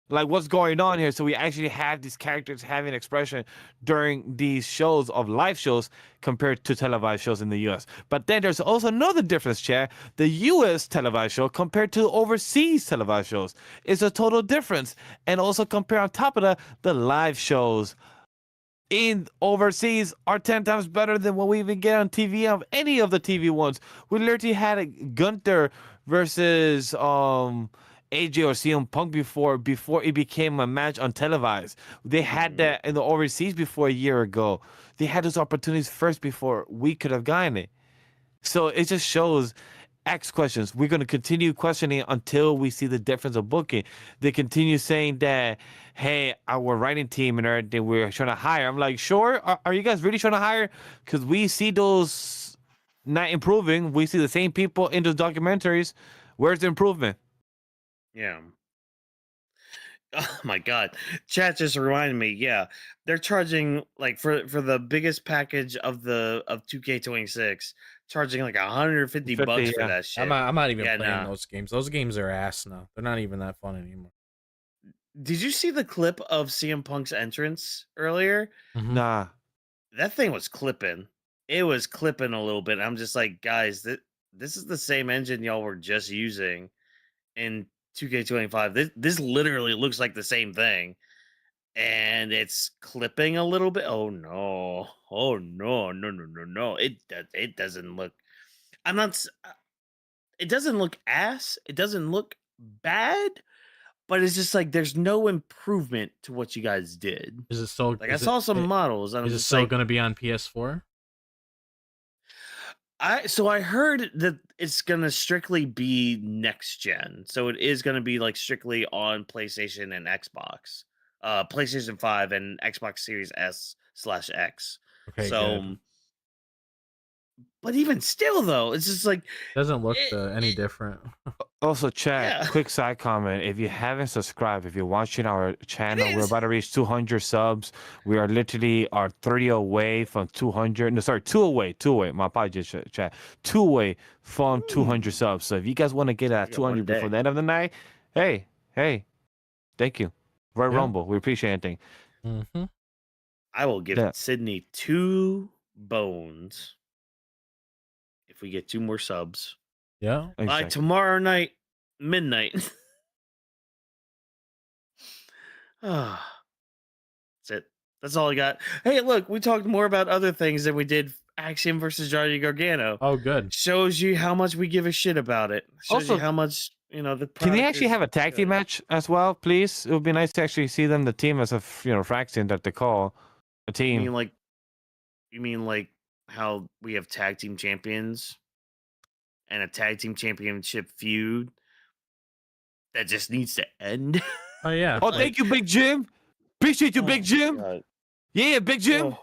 Speaker 3: Like, what's going on here? So we actually have these characters having expression during these shows of live shows compared to televised shows in the US. But then there's also another difference, Chad. The US televised show compared to overseas televised shows is a total difference. And also compare on top of that, the live shows in overseas are 10 times better than what we even get on TV of any of the TV ones. We literally had a Gunther versus AJ or CM Punk before it became a match on televised. They had that in the overseas before a year ago. They had those opportunities first before we could have gotten it. So it just shows X questions. We're going to continue questioning until we see the difference of booking. They continue saying that, hey, our writing team and everything, we're trying to hire. I'm like, sure. Are you guys really trying to hire? Because we see those not improving. We see the same people in those documentaries. Where's the improvement?
Speaker 2: Yeah. Oh my god. Chat just reminded me, yeah. They're charging, like, for the biggest package of 2K26, charging like 150 bucks
Speaker 3: 50,
Speaker 2: for
Speaker 3: yeah.
Speaker 2: that shit.
Speaker 4: I'm not even
Speaker 2: Yeah,
Speaker 4: playing
Speaker 2: nah.
Speaker 4: those games. Those games are ass now. They're not even that fun anymore.
Speaker 2: Did you see the clip of CM Punk's entrance earlier?
Speaker 3: Nah.
Speaker 2: That thing was clipping. It was clipping a little bit. I'm just like, guys, this is the same engine y'all were just using in 2K25. This literally looks like the same thing. And it's clipping a little bit. Oh no. Oh no. No, no, no, no. It doesn't look, I'm not it doesn't look ass. It doesn't look bad, but it's just like there's no improvement to what you guys did.
Speaker 4: Is it still
Speaker 2: Like, I saw some models and I'm
Speaker 4: Is it
Speaker 2: just
Speaker 4: still
Speaker 2: like,
Speaker 4: going to be on PS4?
Speaker 2: I heard that it's gonna strictly be next gen, so it is gonna be like strictly on PlayStation and Xbox, PlayStation 5 and Xbox Series S/X.
Speaker 4: Okay,
Speaker 2: So,
Speaker 4: good.
Speaker 2: But even still, though, it's just like
Speaker 4: Doesn't look any different.
Speaker 3: Also, chat,
Speaker 2: Yeah.
Speaker 3: quick side comment. If you haven't subscribed, if you're watching our channel, we're
Speaker 2: is.
Speaker 3: about to reach 200 subs. We are literally 30 away from 200. No, sorry, 2 away. My apologies, chat. 2 away from 200 subs. So if you guys want to get at
Speaker 2: got one
Speaker 3: 200 before
Speaker 2: day.
Speaker 3: the end of the night, hey, thank you. Royal
Speaker 4: Yeah.
Speaker 3: Rumble. We appreciate anything.
Speaker 4: Mm-hmm.
Speaker 2: I will give
Speaker 3: Yeah.
Speaker 2: Sydney 2 bones if we get 2 more subs
Speaker 4: Yeah.
Speaker 2: by
Speaker 3: Exactly.
Speaker 2: tomorrow night, midnight. Ah, that's it. That's all I got. Hey, look, we talked more about other things than we did Axiom versus Johnny Gargano.
Speaker 4: Oh, good.
Speaker 2: Shows you how much we give a shit about it. Shows you
Speaker 3: Also,
Speaker 2: how much, the
Speaker 3: Can they
Speaker 2: product
Speaker 3: actually
Speaker 2: is
Speaker 3: have a tag team
Speaker 2: good.
Speaker 3: match as well, please? It would be nice to actually see them, the team, as a fraction that they call a
Speaker 2: You
Speaker 3: team.
Speaker 2: mean like how we have tag team champions and a tag team championship feud that just needs to end?
Speaker 4: Oh yeah.
Speaker 3: Oh,
Speaker 4: like-
Speaker 3: thank you, Big Jim. Appreciate you,
Speaker 2: Oh
Speaker 3: Big
Speaker 2: my
Speaker 3: Jim.
Speaker 2: God.
Speaker 3: Yeah, Big Jim.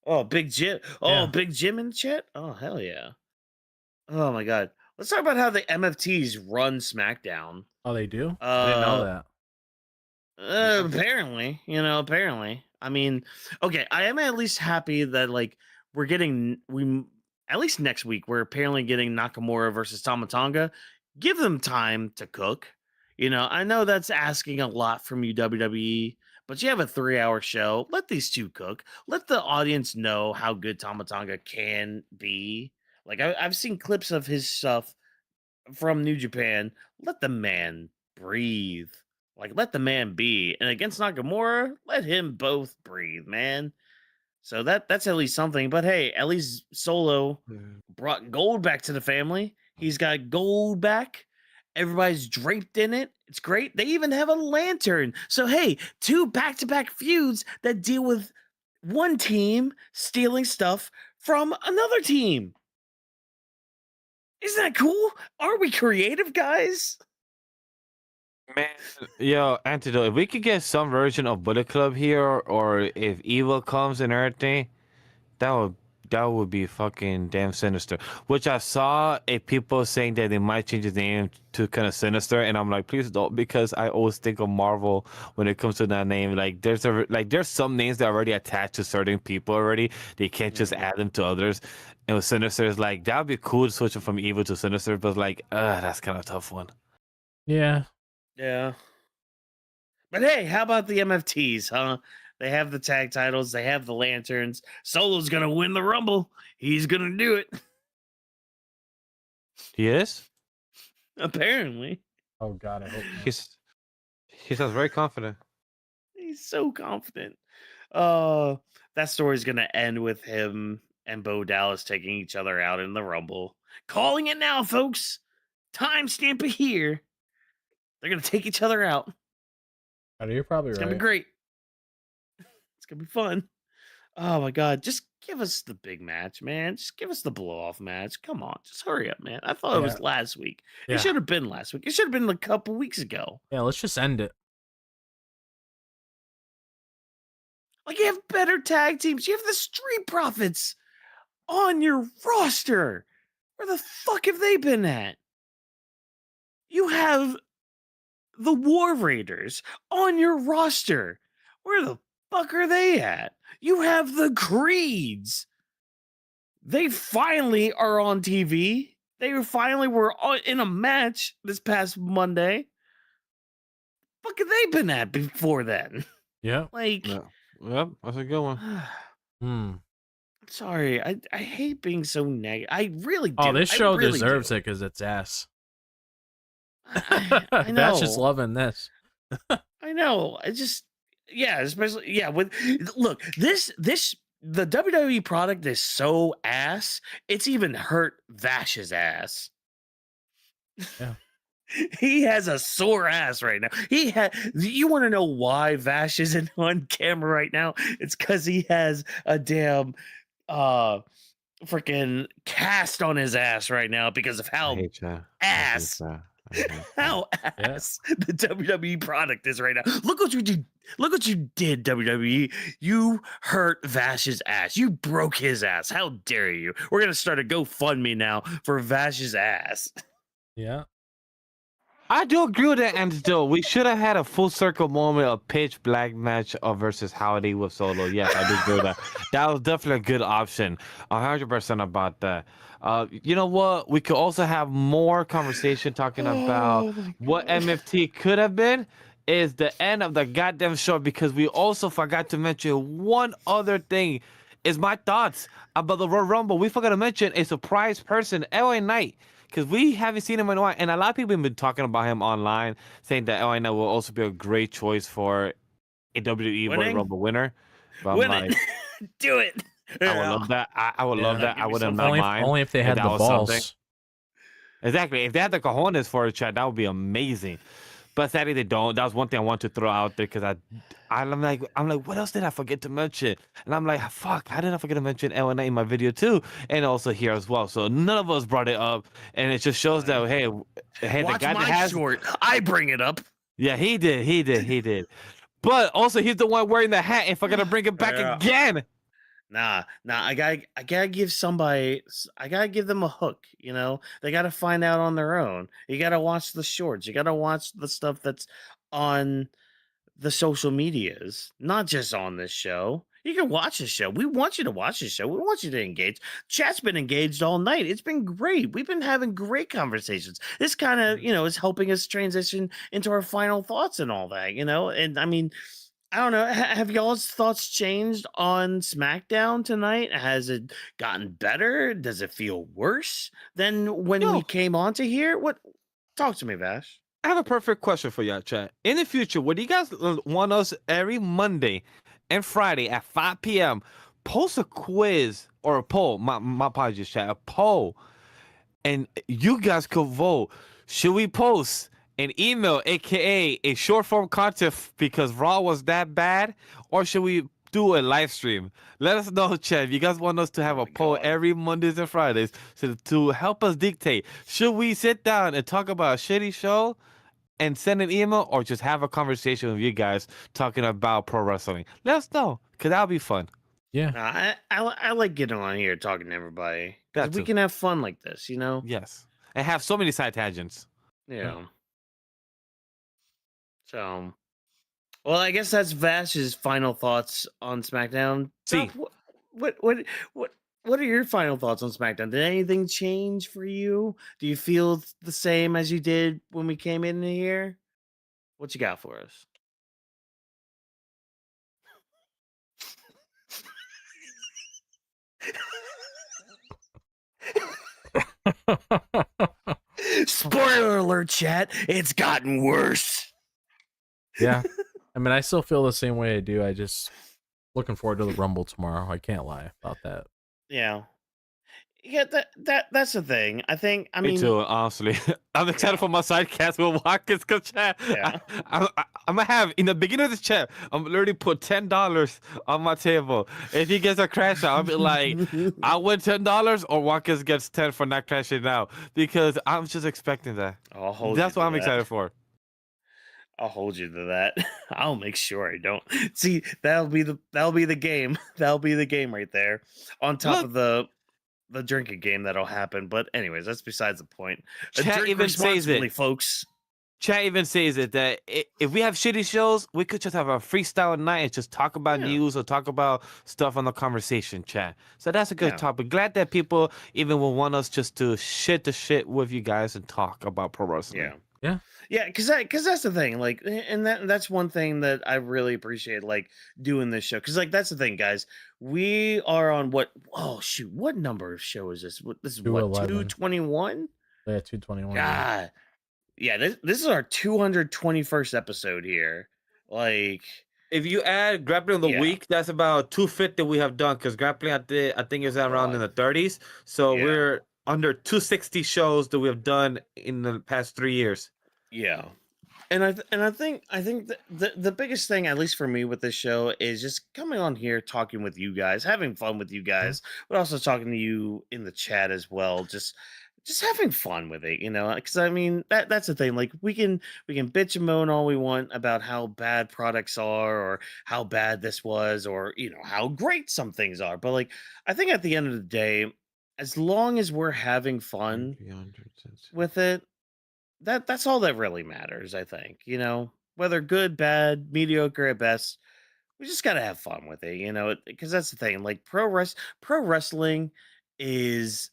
Speaker 2: Oh, Big Jim. Oh,
Speaker 4: Yeah.
Speaker 2: Big Jim in the chat? Oh, hell yeah. Oh my God. Let's talk about how the MFTs run SmackDown.
Speaker 4: Oh, they do. I didn't know that.
Speaker 2: Apparently. I mean, okay, I am at least happy that we're getting at least next week we're apparently getting Nakamura versus Tama Tonga. Give them time to cook. I know that's asking a lot from you, WWE, but you have a 3-hour show. Let these two cook. Let the audience know how good Tama Tonga can be. Like I've seen clips of his stuff from New Japan. Let the man breathe. Let the man be. And against Nakamura, let him both breathe, man. So that's at least something. But hey, at least Solo brought gold back to the family. He's got gold back. Everybody's draped in it. It's great. They even have a lantern. So hey, 2 back-to-back feuds that deal with one team stealing stuff from another team. Isn't that cool? Aren't we creative, guys?
Speaker 3: Man, yo, Antidote, if we could get some version of Bullet Club here, or if Evil comes and everything, that would be fucking damn sinister. Which I saw people saying that they might change the name to kind of Sinister, and I'm like, please don't, because I always think of Marvel when it comes to that name. There's some names that are already attached to certain people already. They can't just add them to others. And with Sinister, it's like that would be cool to switch it from Evil to Sinister, but that's kind of a tough one.
Speaker 4: Yeah.
Speaker 2: Yeah. But hey, how about the MFTs, huh? They have the tag titles, they have the lanterns. Solo's gonna win the Rumble. He's gonna do it.
Speaker 3: He is?
Speaker 4: Oh
Speaker 2: Apparently.
Speaker 4: God, I hope not.
Speaker 3: He sounds very confident.
Speaker 2: He's so confident. That story's gonna end with him and Bo Dallas taking each other out in the Rumble. Calling it now, folks. Timestamp it here. They're gonna take each other out.
Speaker 4: Oh, you're probably
Speaker 2: It's
Speaker 4: right.
Speaker 2: gonna be great. It's gonna be fun. Oh my God. Just give us the big match, man. Just give us the blow off match. Come on. Just hurry up, man. I thought it was last week.
Speaker 4: Yeah.
Speaker 2: It should have been last week. It should have been a couple weeks ago.
Speaker 4: Yeah, let's just end it.
Speaker 2: You have better tag teams. You have the Street Profits on your roster. Where the fuck have they been at? You have the War Raiders on your roster. Where the fuck are they at? You have the Creeds. They finally are on TV. They finally were in a match this past Monday. Fuck have they been at before then?
Speaker 4: Yeah.
Speaker 3: Yep, that's a good one.
Speaker 4: Hmm.
Speaker 2: Sorry, I hate being so negative. I really do.
Speaker 4: Oh, this
Speaker 2: I
Speaker 4: show
Speaker 2: really
Speaker 4: deserves
Speaker 2: do.
Speaker 4: it because it's ass.
Speaker 2: I know.
Speaker 4: That's just loving this.
Speaker 2: I know. Especially look, the WWE product is so ass. It's even hurt Vash's ass.
Speaker 4: Yeah.
Speaker 2: He has a sore ass right now. You want to know why Vash isn't on camera right now? It's because he has a damn freaking cast on his ass right now because of how
Speaker 3: ass
Speaker 2: how ass the WWE product is right now. Look what you Look what you did, WWE. You hurt Vash's ass. You broke his ass. How dare you? We're gonna start a GoFundMe now for Vash's ass.
Speaker 4: Yeah.
Speaker 3: I do agree with that, and still, we should have had a full circle moment of pitch black match versus Howdy with Solo. Yes, I do agree with that. That was definitely a good option. 100% about that. You know what? We could also have more conversation talking about what MFT could have been. Is the end of the goddamn show, because we also forgot to mention one other thing. Is my thoughts about the Royal Rumble. We forgot to mention a surprise person, LA Knight. Because we haven't seen him in a while, and a lot of people have been talking about him online, saying that LA Knight will also be a great choice for a WWE Royal Rumble winner. But
Speaker 2: Win
Speaker 3: I'm like,
Speaker 2: it. Do it.
Speaker 3: I would love that. I would love that.
Speaker 2: Give
Speaker 3: I
Speaker 2: me
Speaker 3: wouldn't
Speaker 2: something.
Speaker 3: mind.
Speaker 4: Only if they had
Speaker 3: that
Speaker 4: the
Speaker 3: was
Speaker 4: balls.
Speaker 3: something. Exactly. If they had the cojones for a chat, that would be amazing. But sadly, they don't. That was one thing I want to throw out there, because I'm like, what else did I forget to mention? And I'm like, fuck, how did I forget to mention LNA in my video too, and also here as well? So none of us brought it up, and it just shows that hey,
Speaker 2: Watch
Speaker 3: the guy
Speaker 2: my
Speaker 3: that has
Speaker 2: short. I bring it up.
Speaker 3: yeah, he did. But also, he's the one wearing the hat. If I gotta bring it back
Speaker 2: Yeah.
Speaker 3: again,
Speaker 2: Nah. I gotta give somebody. I gotta give them a hook. You know, they gotta find out on their own. You gotta watch the shorts. You gotta watch the stuff that's on the social medias, not just on this show. You can watch the show. We want you to watch the show. We want you to engage. Chat's been engaged all night. It's been great. We've been having great conversations. This kind of, is helping us transition into our final thoughts and all that, And I mean, I don't know. Have y'all's thoughts changed on SmackDown tonight? Has it gotten better? Does it feel worse than when we came onto here? What? Talk to me, Vash.
Speaker 3: I have a perfect question for y'all, chat. In the future, would you guys want us every Monday and Friday at 5 p.m. post a quiz or a poll? My apologies, chat. A poll, and you guys could vote. Should we post an email, aka a short form content because Raw was that bad, or should we do a live stream? Let us know, chat. If you guys want us to have a poll every Mondays and Fridays to help us dictate, should we sit down and talk about a shitty show and send an email, or just have a conversation with you guys talking about pro wrestling? Let us know, because that'll be fun.
Speaker 4: Yeah.
Speaker 2: I like getting on here talking to everybody, because
Speaker 3: That
Speaker 2: we
Speaker 3: too.
Speaker 2: can have fun like this,
Speaker 3: Yes. And have so many side tangents.
Speaker 2: Yeah. So, well, I guess that's Vash's final thoughts on SmackDown.
Speaker 3: See.
Speaker 2: Doc, what are your final thoughts on SmackDown? Did anything change for you? Do you feel the same as you did when we came in here? What you got for us? Spoiler alert, chat. It's gotten worse.
Speaker 4: Yeah. I mean, I still feel the same way I do. I just looking forward to the Rumble tomorrow. I can't lie about that.
Speaker 2: Yeah. Yeah, that's the thing. I mean,
Speaker 3: Me too, honestly. I'm excited for my sidecast with Watkins, because chat.
Speaker 2: Yeah.
Speaker 3: I'm gonna have in the beginning of the chat, I'm literally put $10 on my table. If he gets a crash out, I'll be like, I win $10 or Watkins gets 10 for not crashing out, because I'm just expecting that. That's what I'm excited for.
Speaker 2: I'll hold you to that. I'll make sure I don't. See, that'll be the game. That'll be the game right there. On top of the drinking game that'll happen. But anyways, that's besides the point.
Speaker 3: Chat even says it,
Speaker 2: folks.
Speaker 3: Chat even says it that if we have shitty shows, we could just have a freestyle night and just talk about news or talk about stuff on the conversation chat. So that's a good topic. Glad that people even will want us just to shit the shit with you guys and talk about pro wrestling.
Speaker 2: Yeah, because that's the thing, like, and that's one thing that I really appreciate, like, doing this show, because, like, that's the thing, guys. We are on what number of show is this? This is what, 221?
Speaker 4: Yeah, 221.
Speaker 2: God, yeah, this is our 221st episode here. Like,
Speaker 3: if you add grappling of the week, that's about 250 we have done, because grappling I think is around in the 30s. So we're under 260 shows that we have done in the past 3 years.
Speaker 2: Yeah, and I think the biggest thing, at least for me, with this show is just coming on here, talking with you guys, having fun with you guys, but also talking to you in the chat as well. Just just having fun with it, because I mean that's the thing. Like we can bitch and moan all we want about how bad products are or how bad this was or how great some things are. But like I think at the end of the day, as long as we're having fun
Speaker 3: 300.
Speaker 2: with it, that's all that really matters, I think. Whether good, bad, mediocre at best, we just gotta have fun with it, because that's the thing. Like pro wrestling is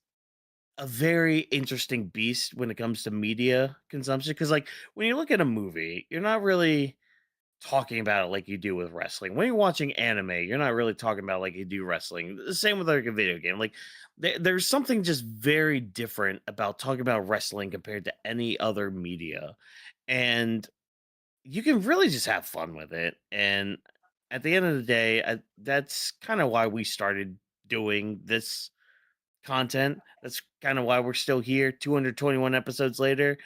Speaker 2: a very interesting beast when it comes to media consumption. Because like when you look at a movie, you're not really talking about it like you do with wrestling. When you're watching anime, you're not really talking about it like you do wrestling. The same with like a video game. Like there's something just very different about talking about wrestling compared to any other media. And you can really just have fun with it. And at the end of the day, that's kind of why we started doing this content. That's kind of why we're still here 221 episodes later.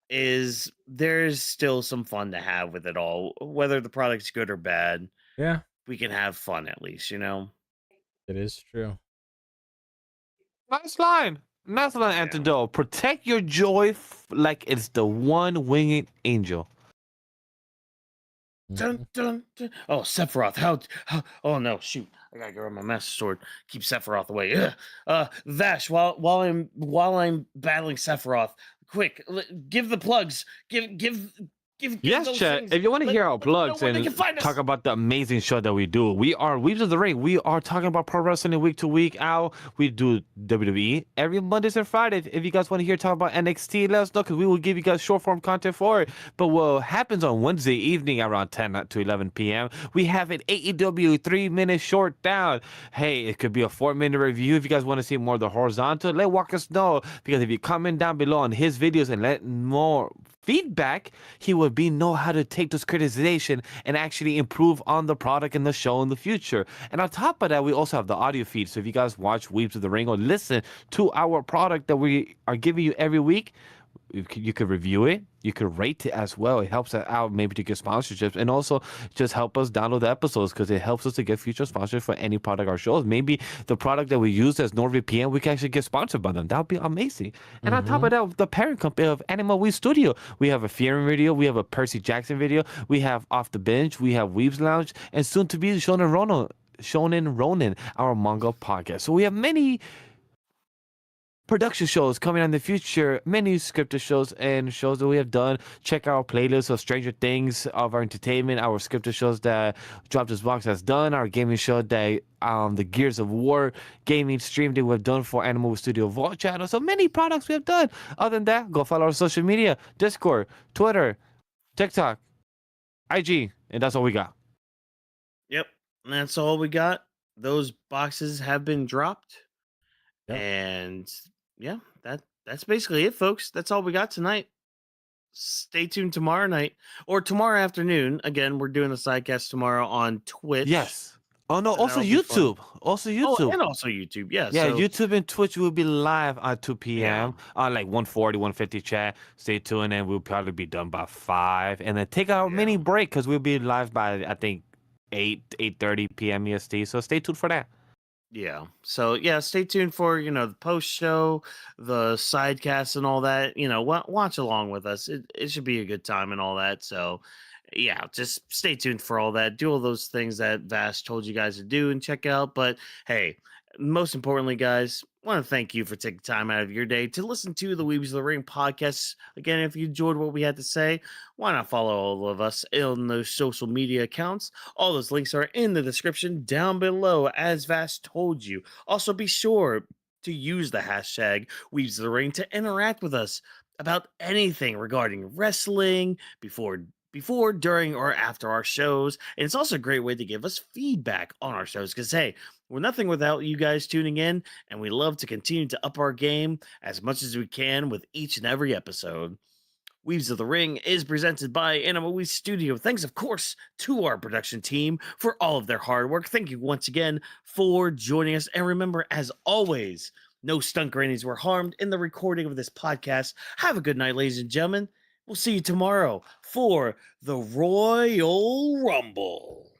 Speaker 2: Is there's still some fun to have with it all, whether the product's good or bad.
Speaker 4: Yeah,
Speaker 2: We can have fun at least.
Speaker 4: it is true.
Speaker 3: Nice line. Nice line,
Speaker 2: Yeah.
Speaker 3: Antidote. Protect your joy like it's the one winged angel.
Speaker 2: Dun, dun, dun. Oh, Sephiroth. How? Oh no! Shoot! I gotta grab my master sword. Keep Sephiroth away. Ugh. Vash. While I'm battling Sephiroth, quick, give the plugs. Give
Speaker 3: Yes,
Speaker 2: those
Speaker 3: chat.
Speaker 2: things.
Speaker 3: If you want to
Speaker 2: Let-
Speaker 3: hear our
Speaker 2: let them know
Speaker 3: plugs
Speaker 2: where they
Speaker 3: and
Speaker 2: can find us.
Speaker 3: talk about the amazing show that we do, we are Weebs of the Ring. We are talking about pro wrestling week to week out. We do WWE every Mondays and Fridays. If you guys want to hear talk about NXT, let us know because we will give you guys short form content for it. But what happens on Wednesday evening around 10 to 11 p.m., we have an AEW 3-minute short down. Hey, it could be a 4-minute review. If you guys want to see more of the horizontal, let walk us know because if you comment down below on his videos and let more feedback, he would know how to take this criticization and actually improve on the product and the show in the future. And on top of that, we also have the audio feed. So if you guys watch Weebs of the Ring or listen to our product that we are giving you every week, you could review it, you could rate it as well. It helps us out maybe to get sponsorships and also just help us download the episodes because it helps us to get future sponsors for any product or shows. Maybe the product that we use as NordVPN, we can actually get sponsored by them. That would be amazing. And on top of that, the parent company of Animal We Studio, we have a Fearing video, we have a Percy Jackson video, we have Off the Bench, we have Weebs Lounge, and soon to be Shonen Ronin, our manga podcast. So we have many production shows coming in the future, many scripted shows and shows that we have done. Check our playlist of Stranger Things, of our entertainment, our scripted shows that Drop This Box has done, our gaming show that the Gears of War gaming stream that we've done for Animal Studio Vault channel. So many products we have done. Other than that, go follow our social media, Discord, Twitter, TikTok, IG, and that's all we got.
Speaker 2: Yep, and that's all we got. Those boxes have been dropped.
Speaker 4: Yep.
Speaker 2: And yeah, that's basically it, folks. That's all we got tonight. Stay tuned tomorrow night or tomorrow afternoon. Again, we're doing the sidecast tomorrow on Twitch.
Speaker 3: Yes. Oh no,
Speaker 2: And
Speaker 3: also
Speaker 2: that'll be fun.
Speaker 3: YouTube. Also YouTube.
Speaker 2: Oh, and also YouTube. Yeah.
Speaker 3: Yeah,
Speaker 2: So,
Speaker 3: YouTube and Twitch will be live at 2 p.m. on like 140, 150 chat. Stay tuned and we'll probably be done by 5. And then take our mini break because we'll be live by, I think, 8:30 p.m. EST. So stay tuned for that.
Speaker 2: yeah. So, yeah, stay tuned for, the post show, the sidecast and all that. Watch along with us. It should be a good time and all that. So, yeah, just stay tuned for all that. Do all those things that Vash told you guys to do and check out. But hey, most importantly, guys, I want to thank you for taking time out of your day to listen to the Weebs of the Ring podcast. Again, if you enjoyed what we had to say, why not follow all of us on those social media accounts? All those links are in the description down below, as Vash told you. Also, be sure to use the hashtag Weebs of the Ring to interact with us about anything regarding wrestling before, during, or after our shows. And it's also a great way to give us feedback on our shows because, hey, we're nothing without you guys tuning in, and we love to continue to up our game as much as we can with each and every episode. Weaves of the Ring is presented by Animal We Studio. Thanks, of course, to our production team for all of their hard work. Thank you once again for joining us. And remember, as always, no stunt grannies were harmed in the recording of this podcast. Have a good night, ladies and gentlemen. We'll see you tomorrow for the Royal Rumble.